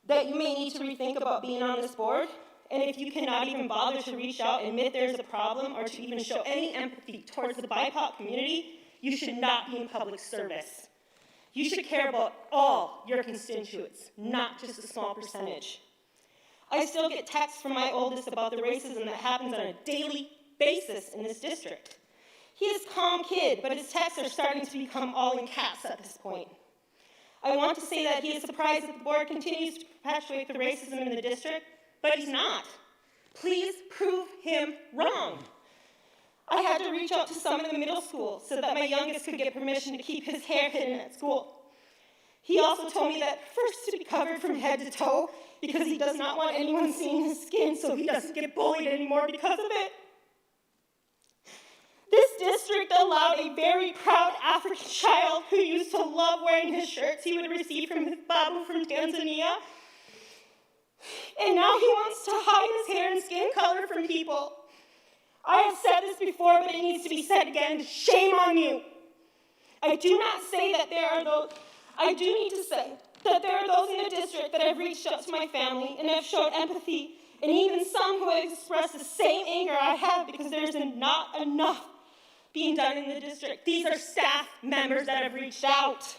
S10: that you may need to rethink about being on this board. And if you cannot even bother to reach out and admit there's a problem or to even show any empathy towards the BIPOC community, you should not be in public service. You should care about all your constituents, not just a small percentage. I still get texts from my oldest about the racism that happens on a daily basis in this district. He is a calm kid, but his texts are starting to become all in caps at this point. I want to say that he is surprised that the board continues to perpetuate the racism in the district, but he's not. Please prove him wrong. I had to reach out to some in the middle school so that my youngest could get permission to keep his hair hidden at school. He also told me that first to be covered from head to toe because he does not want anyone seeing his skin so he doesn't get bullied anymore because of it. This district allowed a very proud African child who used to love wearing his shirts he would receive from his babu from Tanzania. And now he wants to hide his hair and skin color from people. I have said this before, but it needs to be said again. Shame on you. I do not say that there are those, I do need to say that there are those in the district that have reached out to my family and have showed empathy, and even some who have expressed the same anger I have because there's not enough being done in the district. These are staff members that have reached out.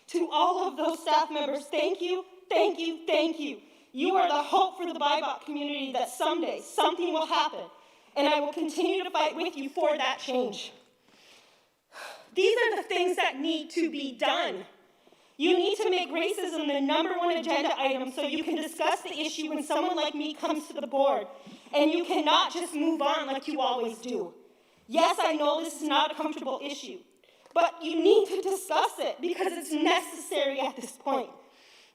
S10: To all of those staff members, thank you, thank you, thank you. You are the hope for the BIPOC community that someday something will happen, and I will continue to fight with you for that change. These are the things that need to be done. You need to make racism the #1 agenda item so you can discuss the issue when someone like me comes to the board, and you cannot just move on like you always do. Yes, I know this is not a comfortable issue, but you need to discuss it because it's necessary at this point.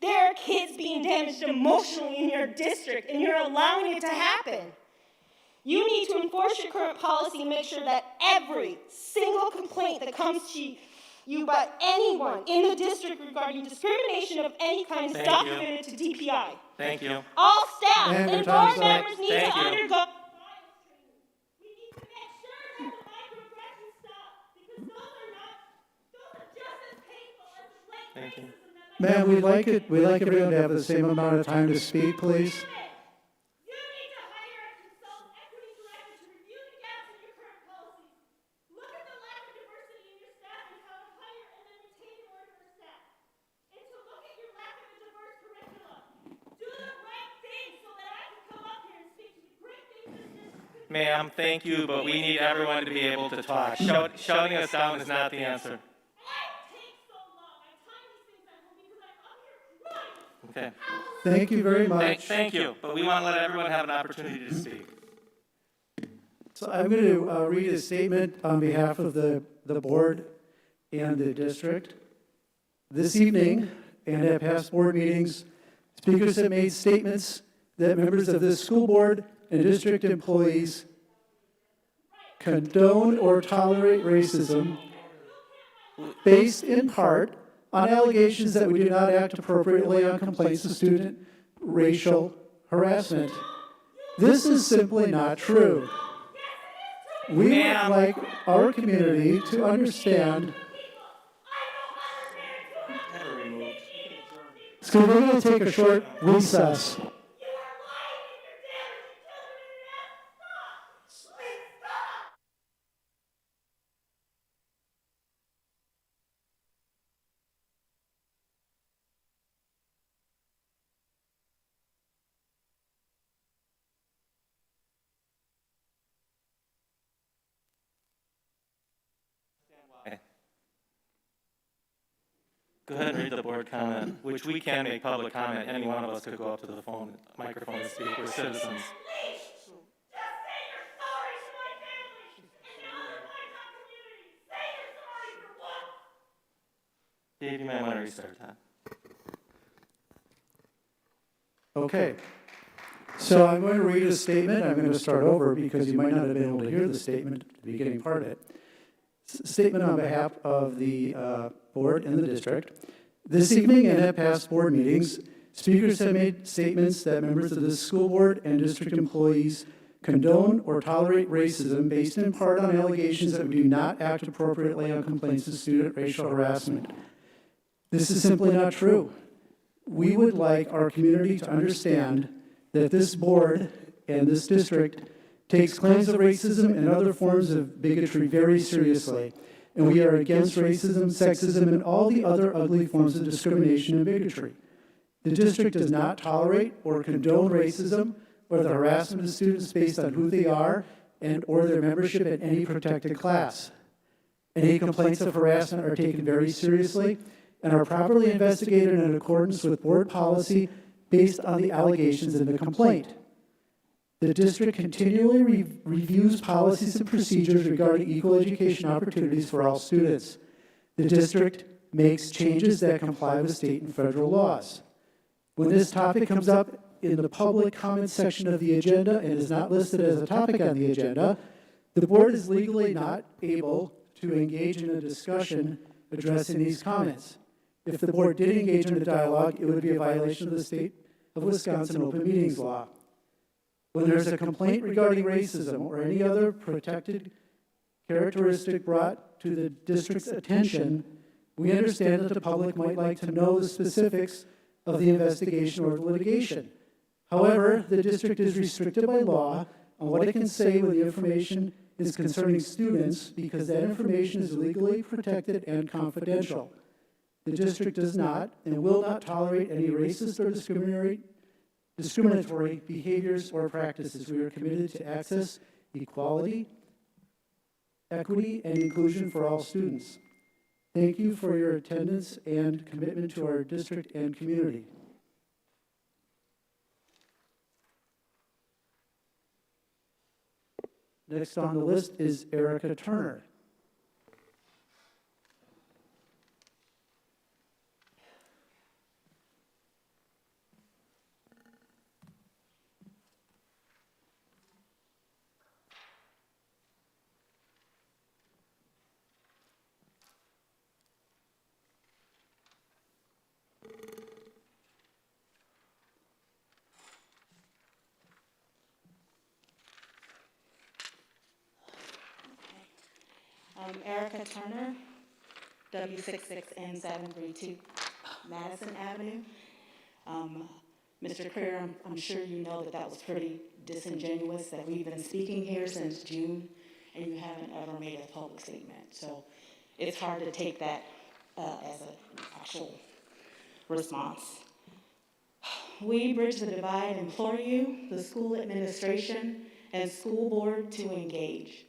S10: There are kids being damaged emotionally in your district, and you're allowing it to happen. You need to enforce your current policy and make sure that every single complaint that comes to you by anyone in the district regarding discrimination of any kind is
S2: Thank you.
S10: documented to DPI.
S2: Thank you.
S10: All staff
S1: And
S10: and
S1: your time's
S10: board
S1: up.
S10: members need
S2: Thank
S10: to
S2: you.
S10: undergo bias training. We need to make sure that the microaggressions stop because those are just as painful as the blatant
S2: Thank you.
S10: racism that
S1: Ma'am, we'd like everyone to have the same amount of time to speak, please.
S10: You need to hire a consultant equity director to review the gaps in your current policies. Look at the lack of diversity in your staff and how to hire and then retain more diverse staff. And to look at your lack of a diverse curriculum. Do the right thing so that I can come up here and speak to the great things this district could do.
S2: Ma'am, thank you, but we need everyone to be able to talk. Shouting us down is not the answer.
S10: Why take so long? I time these things at home because I'm up here crying.
S2: Okay.
S1: Thank you very much.
S2: Thank you, but we want to let everyone have an opportunity to speak.
S1: So I'm going to read a statement on behalf of the board and the district. This evening and at past board meetings, speakers have made statements that members of this school board and district employees condone or tolerate racism based in part on allegations that we do not act appropriately on complaints of student racial harassment. This is simply not true. We would
S2: Ma'am.
S1: like our community to understand. So we're going to take a short recess.
S2: Go ahead and read the board comment, which we can make public comment. Any one of us could go up to the microphone and speak with citizens. Dave, you might want to restart that.
S1: Okay. So I'm going to read a statement. I'm going to start over because you might not have been able to hear the statement at the beginning part of it. Statement on behalf of the board and the district. This evening and at past board meetings, speakers have made statements that members of the school board and district employees condone or tolerate racism based in part on allegations that we do not act appropriately on complaints of student racial harassment. This is simply not true. We would like our community to understand that this board and this district takes claims of racism and other forms of bigotry very seriously, and we are against racism, sexism, and all the other ugly forms of discrimination and bigotry. The district does not tolerate or condone racism or the harassment of students based on who they are and or their membership in any protected class. Any complaints of harassment are taken very seriously and are properly investigated in accordance with board policy based on the allegations in the complaint. The district continually reviews policies and procedures regarding equal education opportunities for all students. The district makes changes that comply with state and federal laws. When this topic comes up in the public comment section of the agenda and is not listed as a topic on the agenda, the board is legally not able to engage in a discussion addressing these comments. If the board did engage in a dialogue, it would be a violation of the state of Wisconsin open meetings law. When there's a complaint regarding racism or any other protected characteristic brought to the district's attention, we understand that the public might like to know the specifics of the investigation or the litigation. However, the district is restricted by law on what it can say when the information is concerning students because that information is legally protected and confidential. The district does not and will not tolerate any racist or discriminatory behaviors or practices. We are committed to access, equality, equity, and inclusion for all students. Thank you for your attendance and commitment to our district and community. Next on the list is Erica Turner.
S11: Erica Turner, W66N732, Madison Avenue. Mr. Creer, I'm sure you know that was pretty disingenuous, that we've been speaking here since June, and you haven't ever made a public statement. So it's hard to take that as an actual response. We, Bridge the Divide, implore you, the school administration, and school board to engage.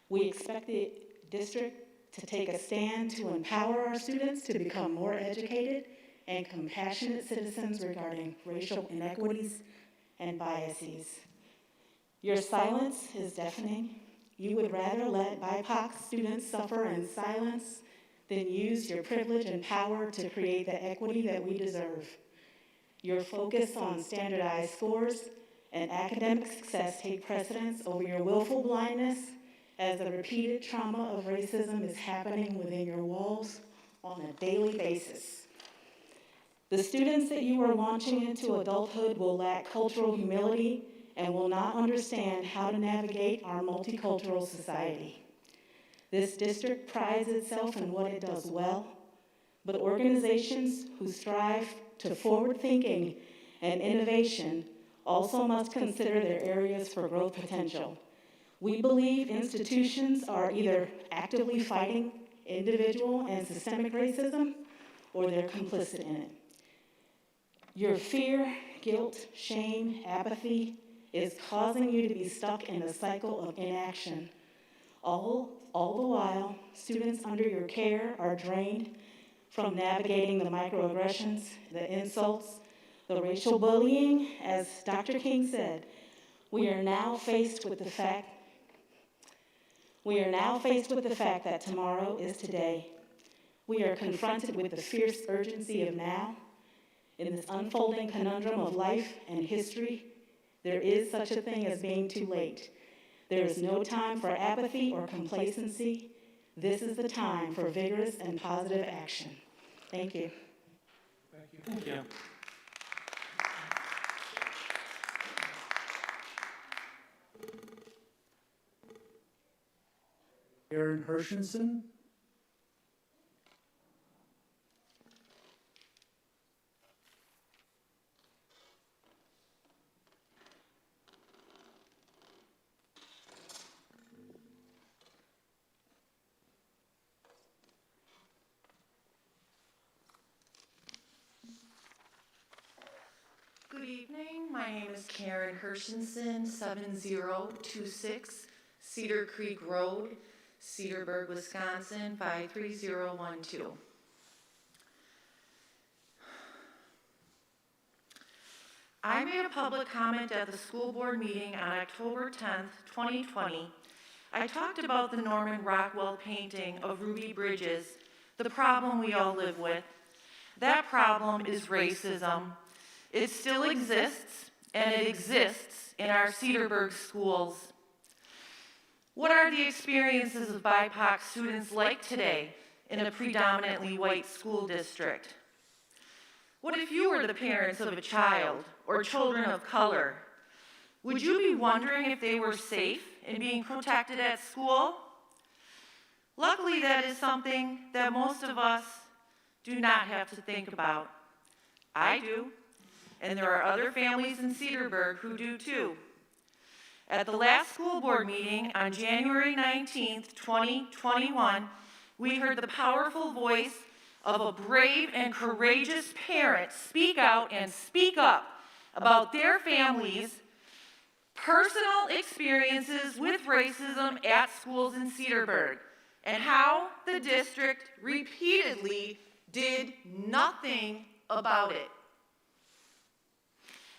S11: We expect the district to take a stand to empower our students to become more educated and compassionate citizens regarding racial inequities and biases. Your silence is deafening. You would rather let BIPOC students suffer in silence than use your privilege and power to create the equity that we deserve. Your focus on standardized scores and academic success take precedence over your willful blindness as the repeated trauma of racism is happening within your walls on a daily basis. The students that you are launching into adulthood will lack cultural humility and will not understand how to navigate our multicultural society. This district prides itself in what it does well, but organizations who strive to forward thinking and innovation also must consider their areas for growth potential. We believe institutions are either actively fighting individual and systemic racism or they're complicit in it. Your fear, guilt, shame, apathy is causing you to be stuck in a cycle of inaction. All the while, students under your care are drained from navigating the microaggressions, the insults, the racial bullying. As Dr. King said, we are now faced with the fact that tomorrow is today. We are confronted with the fierce urgency of now. In this unfolding conundrum of life and history, there is such a thing as being too late. There is no time for apathy or complacency. This is the time for vigorous and positive action. Thank you.
S2: Thank you.
S1: Aaron Hershenson.
S12: Good evening, my name is Karen Hershenson, 7026 Cedar Creek Road, Cedarburg, Wisconsin, 53012. I made a public comment at the school board meeting on October 10th, 2020. I talked about the Norman Rockwell painting of Ruby Bridges, the problem we all live with. That problem is racism. It still exists, and it exists in our Cedarburg schools. What are the experiences of BIPOC students like today in a predominantly white school district? What if you were the parents of a child or children of color? Would you be wondering if they were safe and being protected at school? Luckily, that is something that most of us do not have to think about. I do. And there are other families in Cedarburg who do too. At the last school board meeting on January 19th, 2021, we heard the powerful voice of a brave and courageous parent speak out and speak up about their families' personal experiences with racism at schools in Cedarburg and how the district repeatedly did nothing about it.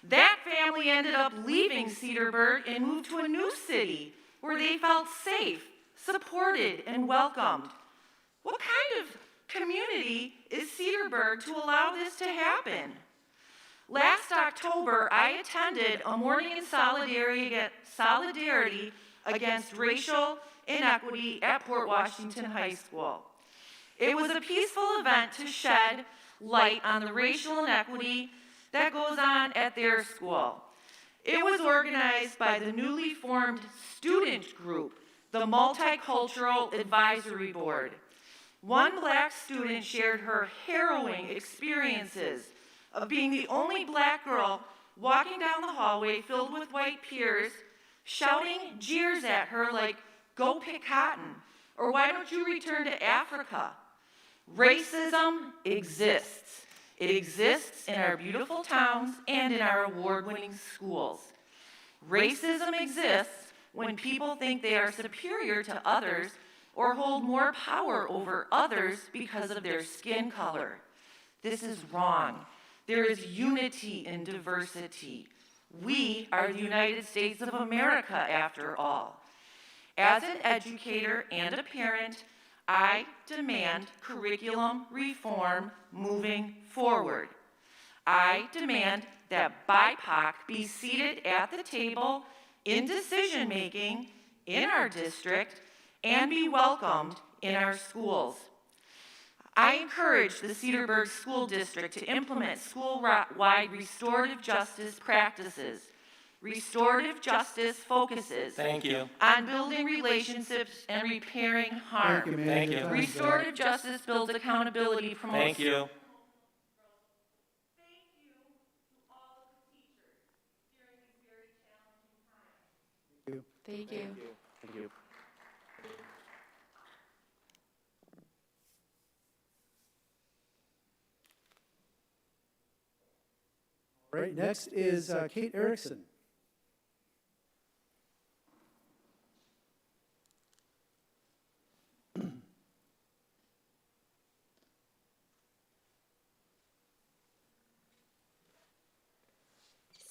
S12: That family ended up leaving Cedarburg and moved to a new city where they felt safe, supported, and welcomed. What kind of community is Cedarburg to allow this to happen? Last October, I attended a morning in solidarity against racial inequity at Port Washington High School. It was a peaceful event to shed light on the racial inequity that goes on at their school. It was organized by the newly formed student group, the Multicultural Advisory Board. One black student shared her harrowing experiences of being the only black girl walking down the hallway filled with white peers, shouting jeers at her like, "Go pick cotton," or "Why don't you return to Africa?" Racism exists. It exists in our beautiful towns and in our award-winning schools. Racism exists when people think they are superior to others or hold more power over others because of their skin color. This is wrong. There is unity in diversity. We are the United States of America, after all. As an educator and a parent, I demand curriculum reform moving forward. I demand that BIPOC be seated at the table in decision-making in our district and be welcomed in our schools. I encourage the Cedarburg School District to implement school-wide restorative justice practices. Restorative justice focuses on building relationships and repairing harm.
S1: Thank you, ma'am. Your time's up.
S12: Restorative justice builds accountability, promotes.
S2: Thank you.
S12: Thank you to all of the teachers during these very challenging times.
S6: Thank you.
S5: Thank you.
S1: All right, next is Kate Erickson.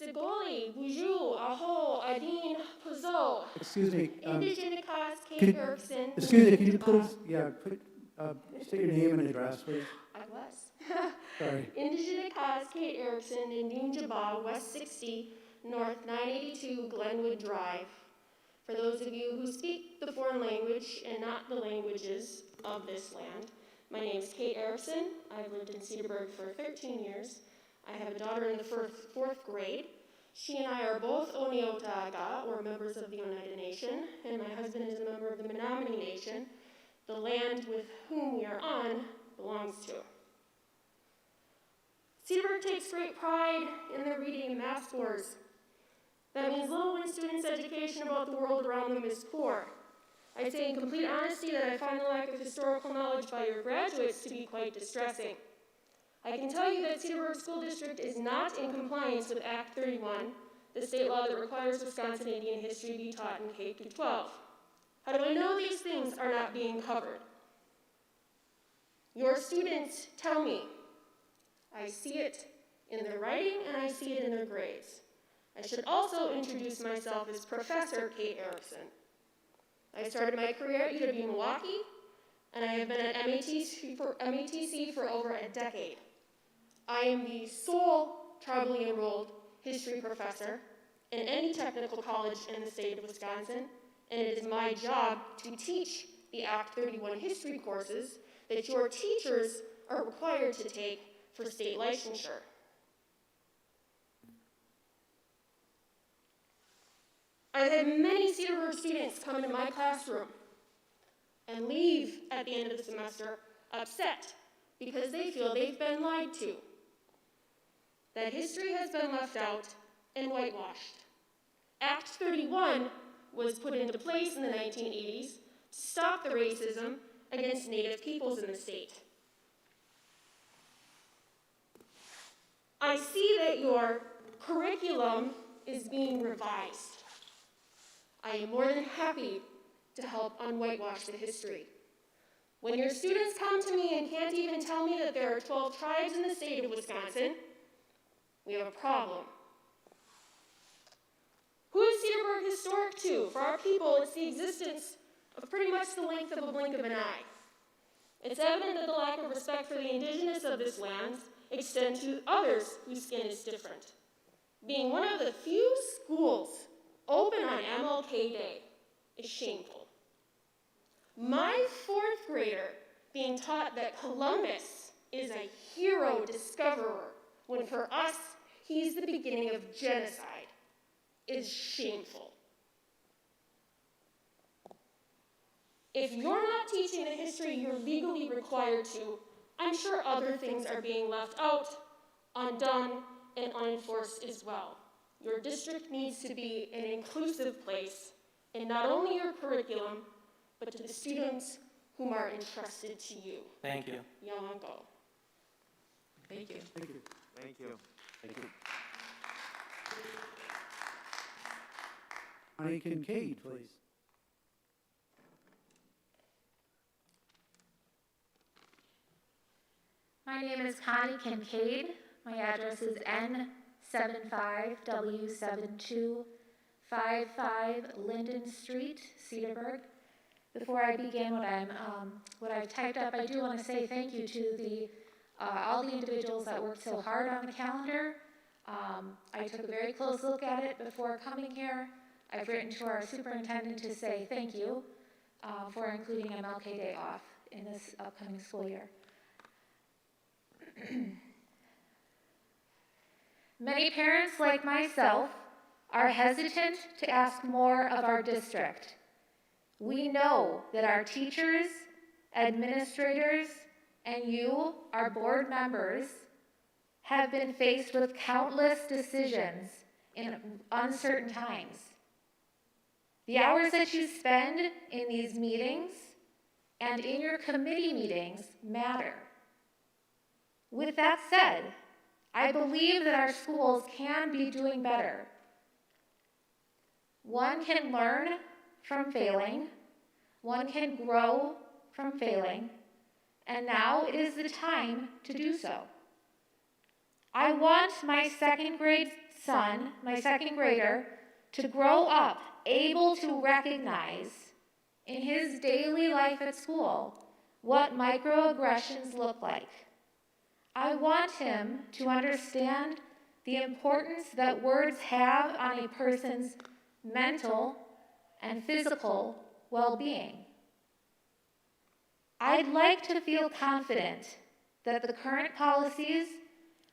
S10: Segoli, Boujou, Aho, Adine, Puzo,
S1: Excuse me.
S10: Indigenous Kate
S1: could-
S10: Erickson.
S1: Excuse me, can you please, state your name and address, please?
S10: I was.
S1: Sorry.
S10: Indigenous Kate Erickson in Ninjaba, West 60, North 982 Glenwood Drive. For those of you who speak the foreign language and not the languages of this land, my name is Kate Erickson. I've lived in Cedarburg for 13 years. I have a daughter in the fourth grade. She and I are both Oneotaga, or members of the Oneida Nation, and my husband is a member of the Menominee Nation. The land with whom we are on belongs to. Cedarburg takes great pride in their reading and math scores. That means little when students' education about the world around them is poor. I say in complete honesty that I find the lack of historical knowledge by your graduates to be quite distressing. I can tell you that Cedarburg School District is not in compliance with Act 31, the state law that requires Wisconsin Indian history be taught in K through 12. How do I know these things are not being covered? Your students tell me. I see it in their writing and I see it in their grades. I should also introduce myself as Professor Kate Erickson. I started my career at UW Milwaukee, and I have been at MATC for over a decade. I am the sole tribally enrolled history professor in any technical college in the state of Wisconsin, and it is my job to teach the Act 31 history courses that your teachers are required to take for state licensure. I've had many Cedarburg students come into my classroom and leave at the end of the semester upset because they feel they've been lied to, that history has been left out and whitewashed. Act 31 was put into place in the 1980s to stop the racism against Native peoples in the state. I see that your curriculum is being revised. I am more than happy to help unwhitewash the history. When your students come to me and can't even tell me that there are 12 tribes in the state of Wisconsin, we have a problem. Who is Cedarburg historic to? For our people, it's the existence of pretty much the length of a blink of an eye. It's evident that the lack of respect for the indigenous of this land extend to others whose skin is different. Being one of the few schools open on MLK Day is shameful. My fourth grader being taught that Columbus is a hero discoverer, when for us, he's the beginning of genocide, is shameful. If you're not teaching the history you're legally required to, I'm sure other things are being left out, undone, and unenforced as well. Your district needs to be an inclusive place in not only your curriculum, but to the students whom are entrusted to you.
S2: Thank you.
S10: Young uncle.
S6: Thank you.
S1: Thank you.
S8: Thank you.
S5: Thank you.
S1: Connie Kincaid, please.
S13: My name is Connie Kincaid. My address is N75W7255 Linden Street, Cedarburg. Before I begin what I've typed up, I do want to say thank you to all the individuals that worked so hard on the calendar. I took a very close look at it before coming here. I've written to our superintendent to say thank you for including MLK Day off in this upcoming school year. Many parents, like myself, are hesitant to ask more of our district. We know that our teachers, administrators, and you, our board members, have been faced with countless decisions in uncertain times. The hours that you spend in these meetings and in your committee meetings matter. With that said, I believe that our schools can be doing better. One can learn from failing, one can grow from failing, and now it is the time to do so. I want my second grade son, my second grader, to grow up able to recognize in his daily life at school what microaggressions look like. I want him to understand the importance that words have on a person's mental and physical well-being. I'd like to feel confident that the current policies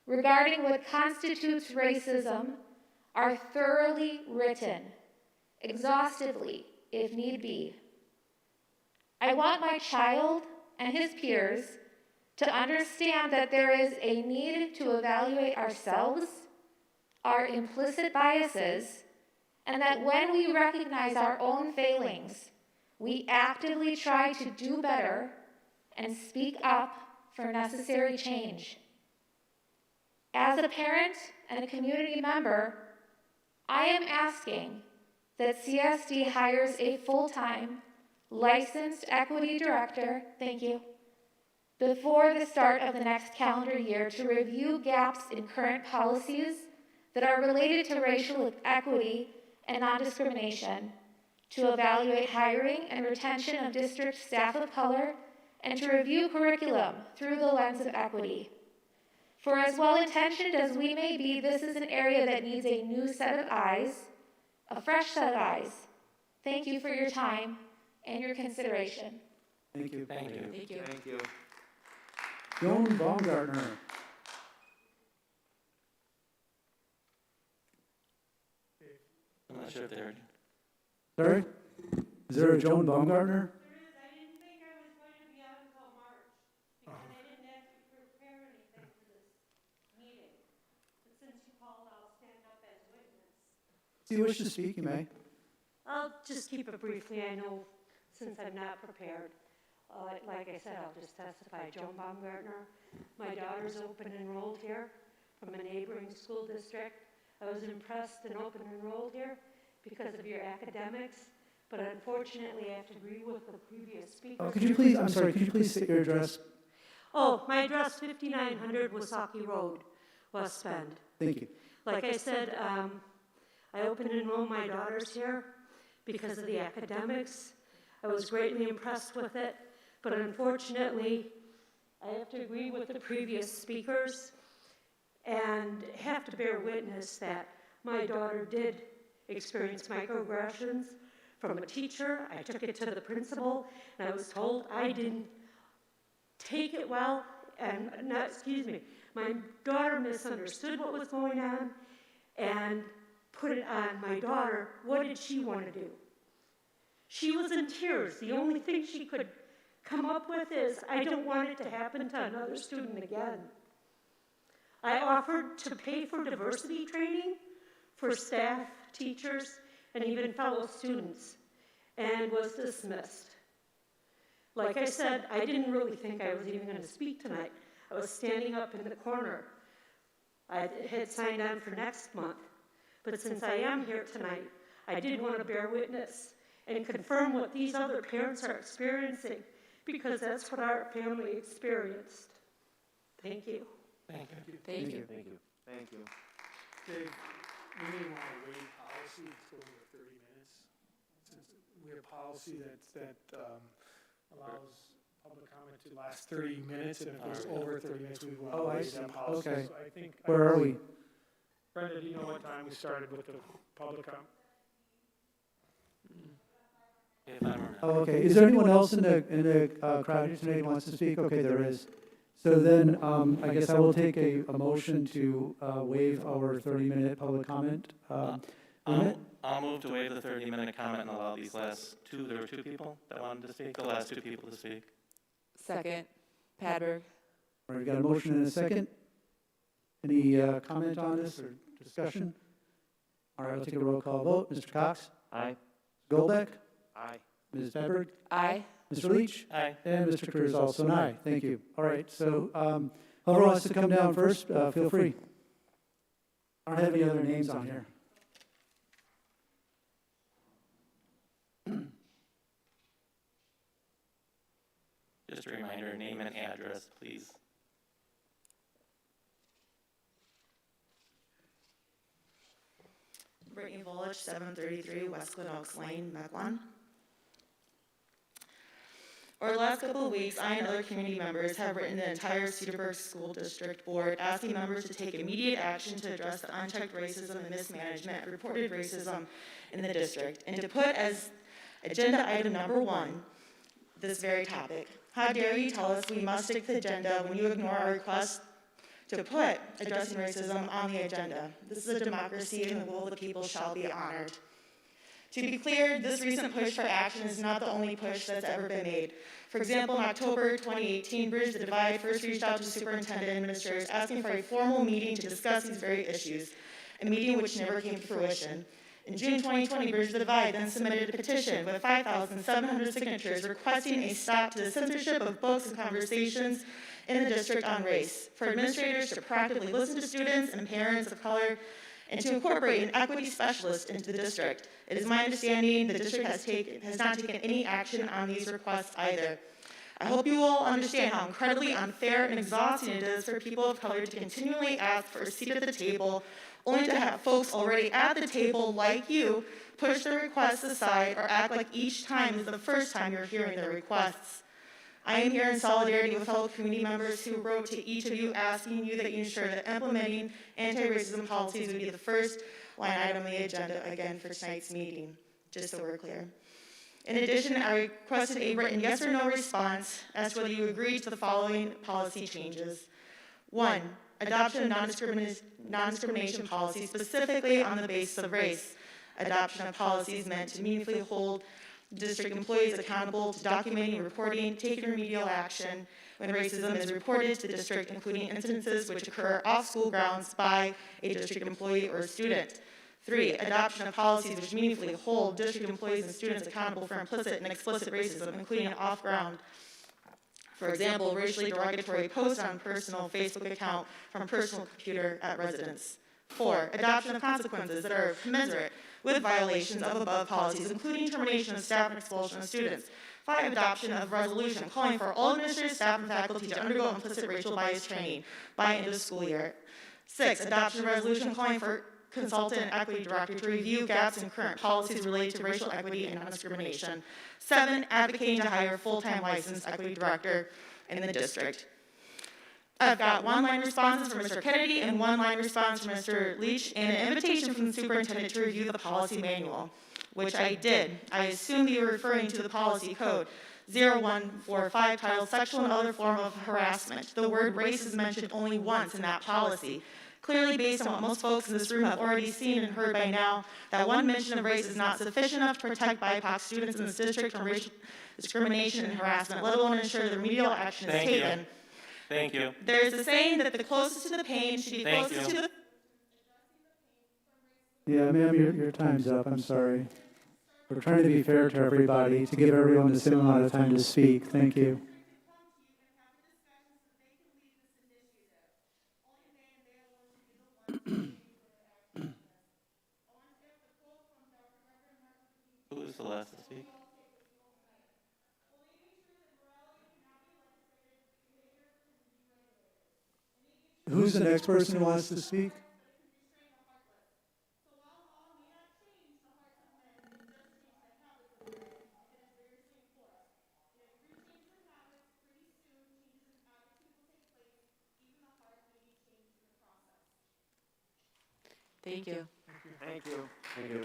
S13: regarding what constitutes racism are thoroughly written, exhaustively if need be. I want my child and his peers to understand that there is a need to evaluate ourselves, our implicit biases, and that when we recognize our own failings, we actively try to do better and speak up for necessary change. As a parent and a community member, I am asking that CSD hires a full-time, licensed equity director, thank you, before the start of the next calendar year to review gaps in current policies that are related to racial equity and non-discrimination, to evaluate hiring and retention of district staff of color, and to review curriculum through the lens of equity. For as well-intentioned as we may be, this is an area that needs a new set of eyes, a fresh set of eyes. Thank you for your time and your consideration.
S1: Thank you.
S2: Thank you.
S6: Thank you.
S8: Thank you.
S1: Joan Baumgartner.
S2: I'm not sure if they're.
S1: Sorry? Is there a Joan Baumgartner?
S10: There is. I didn't think I was going to be out until March because I didn't actually prepare anything for this meeting. But since you called, I'll stand up as witness.
S1: If you wish to speak, you may.
S10: I'll just keep it briefly. I know since I'm not prepared. Like I said, I'll just testify. Joan Baumgartner. My daughter's open enrolled here from a neighboring school district. I was impressed and open enrolled here because of your academics, but unfortunately I have to agree with the previous speaker.
S1: Could you please, I'm sorry, could you please state your address?
S10: Oh, my address, 5900 Wasaki Road, West Bend.
S1: Thank you.
S10: Like I said, I open enrolled my daughters here because of the academics. I was greatly impressed with it, but unfortunately, I have to agree with the previous speakers and have to bear witness that my daughter did experience microaggressions from a teacher. I took it to the principal, and I was told I didn't take it well, and my daughter misunderstood what was going on and put it on my daughter. What did she want to do? She was in tears. The only thing she could come up with is, I don't want it to happen to another student again. I offered to pay for diversity training for staff, teachers, and even fellow students, and was dismissed. Like I said, I didn't really think I was even going to speak tonight. I was standing up in the corner. I had signed on for next month, but since I am here tonight, I did want to bear witness and confirm what these other parents are experiencing, because that's what our family experienced. Thank you.
S2: Thank you.
S6: Thank you.
S8: Thank you. Thank you.
S4: Dave, we may want to waive policy to go over 30 minutes. Since we have policy that allows public comment to last 30 minutes, and if there's over 30 minutes, we want to waive that policy.
S1: Okay.
S4: So I think,
S1: Where are we?
S4: Brenda, do you know what time we started with the public comment?
S2: If I remember.
S1: Oh, okay. Is there anyone else in the crowd here tonight who wants to speak? Okay, there is. So then, I guess I will take a motion to waive our 30-minute public comment limit.
S2: I'll move to waive the 30-minute comment and allow these last two, there were two people that wanted to speak, the last two people to speak.
S6: Second, Padberg.
S1: All right, we got a motion and a second. Any comment on this or discussion? All right, I'll take a roll call vote. Mr. Cox?
S5: Aye.
S1: Goldbeck?
S8: Aye.
S1: Ms. Bedberg?
S6: Aye.
S1: Mr. Leach?
S2: Aye.
S1: And Mr. Kerr is also an aye. Thank you. All right, so whoever wants to come down first, feel free. I don't have any other names on here.
S2: Just a reminder, name and address, please.
S12: Brittany Volich, 733 Westwood Oaks Lane, Mequon. Over the last couple of weeks, I and other community members have written the entire Cedarburg School District Board asking members to take immediate action to address the unchecked racism and mismanagement and reported racism in the district, and to put as agenda item number 1 this very topic. How dare you tell us we must stick to the agenda when you ignore our request to put addressing racism on the agenda? This is a democracy, and the will of the people shall be honored. To be clear, this recent push for action is not the only push that's ever been made. For example, in October 2018, Bridge the Divide first reached out to superintendent administrators asking for a formal meeting to discuss these very issues, a meeting which never came to fruition. In June 2020, Bridge the Divide then submitted a petition with 5,700 signatures requesting a stop to the censorship of books and conversations in the district on race, for administrators to proactively listen to students and parents of color, and to incorporate an equity specialist into the district. It is my understanding the district has not taken any action on these requests either. I hope you all understand how incredibly unfair and exhausting it is for people of color to continually ask for a seat at the table, only to have folks already at the table like you push their requests aside or act like each time is the first time you're hearing their requests. I am here in solidarity with fellow community members who wrote to each of you asking you that you ensure that implementing anti-racism policies would be the first line item on the agenda again for tonight's meeting, just so we're clear. In addition, I requested a written yes or no response as to whether you agree to the following policy changes. 1, adoption of non-discrimination policies specifically on the basis of race. Adoption of policies meant to meaningfully hold district employees accountable to documenting and reporting, taking remedial action when racism is reported to the district, including incidences which occur off school grounds by a district employee or student. 3, adoption of policies which meaningfully hold district employees and students accountable for implicit and explicit racism, including off-ground. For example, racially derogatory posts on personal Facebook account from personal computer at residence. 4, adoption of consequences that are commensurate with violations of above policies, including termination of staff and expulsion of students. 5, adoption of resolution calling for all administrative staff and faculty to undergo implicit racial bias training by end of the school year. 6, adoption of resolution calling for consultant and equity director to review gaps in current policies related to racial equity and non-discrimination. 7, advocating to hire a full-time licensed equity director in the district. I've got one-line responses from Mr. Kennedy and one-line response from Mr. Leach and an invitation from the superintendent to review the policy manual, which I did. I assume you were referring to the policy code 0145 titled Sexual and Other Form of Harassment. The word race is mentioned only once in that policy.
S10: Clearly, based on what most folks in this room have already seen and heard by now, that one mention of race is not sufficient enough to protect BIPOC students in this district from racial discrimination and harassment, let alone ensure that remedial action is
S2: Thank you.
S10: taken.
S2: Thank you.
S10: There is a saying that the closest to the pain should be
S2: Thank
S10: closest
S2: you.
S10: to the...
S1: Yeah, ma'am, your time's up, I'm sorry. We're trying to be fair to everybody, to give everyone the same amount of time to speak. Thank you.
S2: Who is the last to speak?
S1: Who's the next person who wants to speak?
S6: Thank you.
S8: Thank you.
S5: Thank you.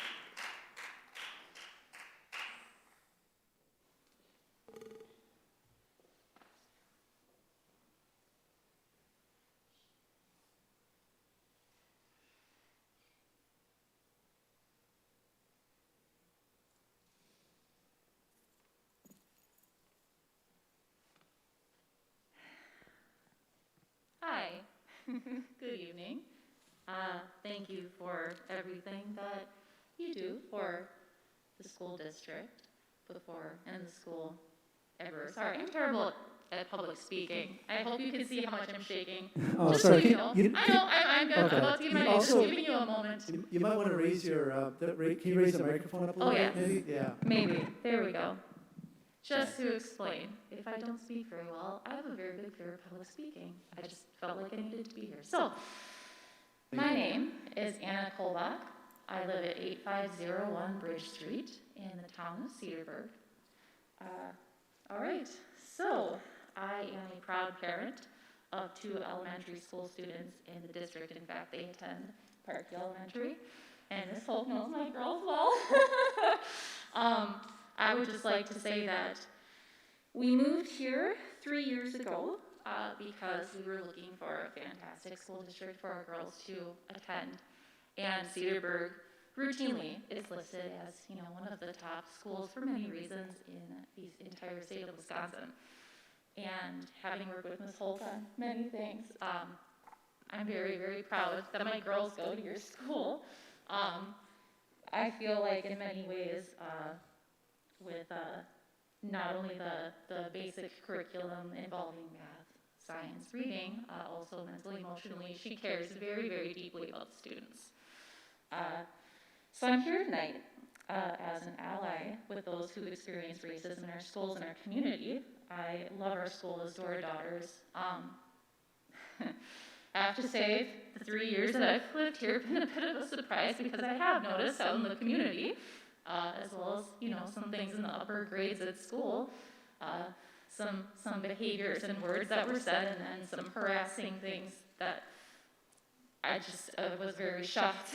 S14: Hi, good evening. Thank you for everything that you do for the school district before and the school ever. Sorry, I'm terrible at public speaking. I hope you can see how much I'm shaking.
S1: Oh,
S14: Just
S1: sorry.
S14: so you know. I know, I'm good.
S1: Okay.
S14: I'm about to give my
S1: Also-
S14: just giving you a moment.
S1: You might want to raise your, can you raise the microphone up a little
S14: Oh,
S1: bit,
S14: yes.
S1: maybe? Yeah.
S14: Maybe. There we go. Just to explain, if I don't speak very well, I have a very good fear of public speaking. I just felt like I needed to be here. So, my name is Anna Kolbach. I live at 8501 Bridge Street in the town of Cedarburg. All right, so I am a proud parent of 2 elementary school students in the district. In fact, they attend Parkview Elementary, and Miss Holt knows my girls well. I would just like to say that we moved here 3 years ago because we were looking for a fantastic school district for our girls to attend. And Cedarburg routinely is listed as, you know, one of the top schools for many reasons in the entire state of Wisconsin. And having worked with Ms. Holt on many things, I'm very, very proud that my girls go to your school. I feel like in many ways, with not only the basic curriculum involving math, science, reading, also mentally, emotionally, she cares very, very deeply about the students. So I'm here tonight as an ally with those who experience racism in our schools and our community. I love our school as to our daughters. I have to say, the 3 years that I've lived here have been a bit of a surprise because I have noticed out in the community, as well as, you know, some things in the upper grades at school, some behaviors and words that were said, and then some harassing things that I just was very shocked.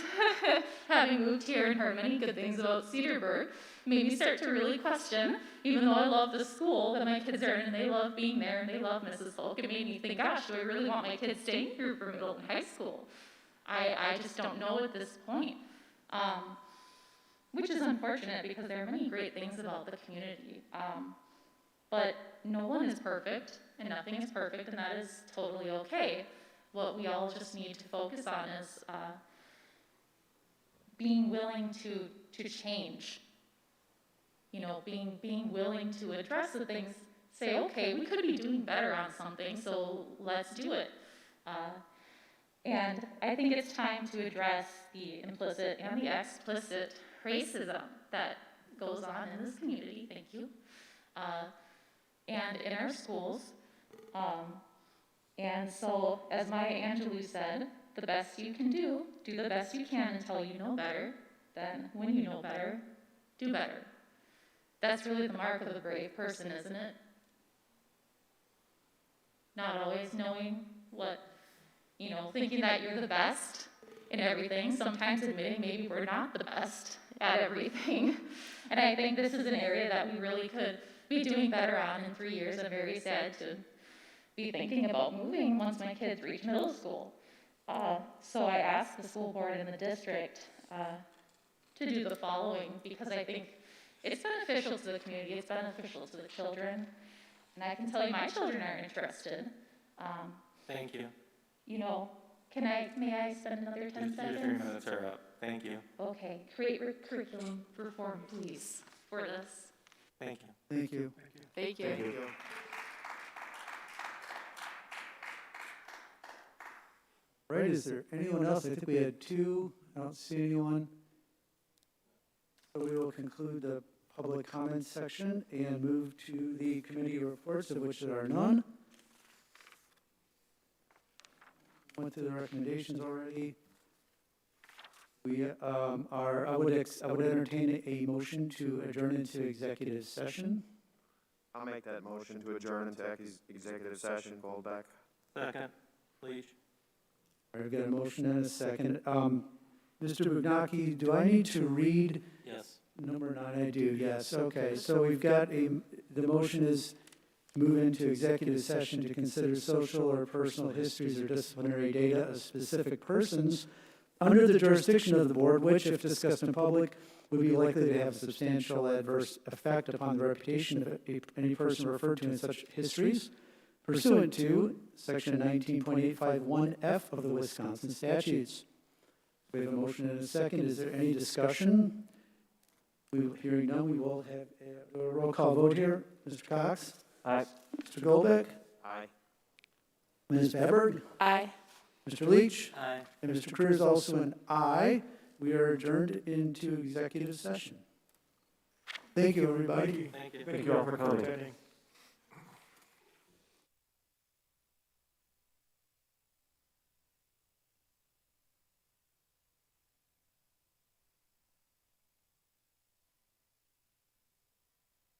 S14: Having moved here and heard many good things about Cedarburg made me start to really question, even though I love the school that my kids are in and they love being there and they love Mrs. Folk, it made me think, gosh, do I really want my kids staying here for middle and high school? I just don't know at this point. Which is unfortunate because there are many great things about the community. But no one is perfect and nothing is perfect, and that is totally okay. What we all just need to focus on is being willing to change. You know, being willing to address the things, say, okay, we could be doing better on something, so let's do it. And I think it's time to address the implicit and the explicit racism that goes on in this community, thank you, and in our schools. And so, as Maya Angelou said, the best you can do the best you can until you know better. Then, when you know better, do better. That's really the mark of a brave person, isn't it? Not always knowing what, you know, thinking that you're the best in everything, sometimes admitting maybe we're not the best at everything. And I think this is an area that we really could be doing better on in 3 years. I'm very sad to be thinking about moving once my kids reach middle school. So I asked the school board and the district to do the following, because I think it's beneficial to the community, it's beneficial to the children, and I can tell you my children are interested.
S2: Thank you.
S14: You know, may I spend another 10
S2: Your 3
S14: seconds?
S2: minutes are up. Thank you.
S14: Okay, create curriculum reform, please, for this.
S2: Thank you.
S1: Thank you.
S6: Thank you.
S1: Right, is there anyone else? I think we had 2. I don't see anyone. So we will conclude the public comment section and move to the committee reports, of which there are none. Went through the recommendations already. We I would entertain a motion to adjourn into executive session.
S8: I'll make that motion to adjourn into executive session. Goldbeck.
S2: Second, please.
S1: All right, I've got a motion and a second. Mr. Bugnaki, do I need to read
S2: Yes.
S1: number 9? I do, yes. Okay, so we've got the motion is move into executive session to consider social or personal histories or disciplinary data of specific persons under the jurisdiction of the board, which, if discussed in public, would be likely to have substantial adverse effect upon the reputation of any person referred to in such histories, pursuant to Section 19.851F of the Wisconsin statutes. We have a motion and a second. Is there any discussion? Hearing none, we will have a roll call vote here. Mr. Cox?
S5: Aye.
S1: Mr. Goldbeck?
S8: Aye.
S1: Ms. Beberg?
S6: Aye.
S1: Mr. Leach?
S2: Aye.
S1: And Mr. Cruz is also an aye. We are adjourned into executive session. Thank you, everybody.
S2: Thank you.
S4: Thank
S5: you all for coming.
S4: attending.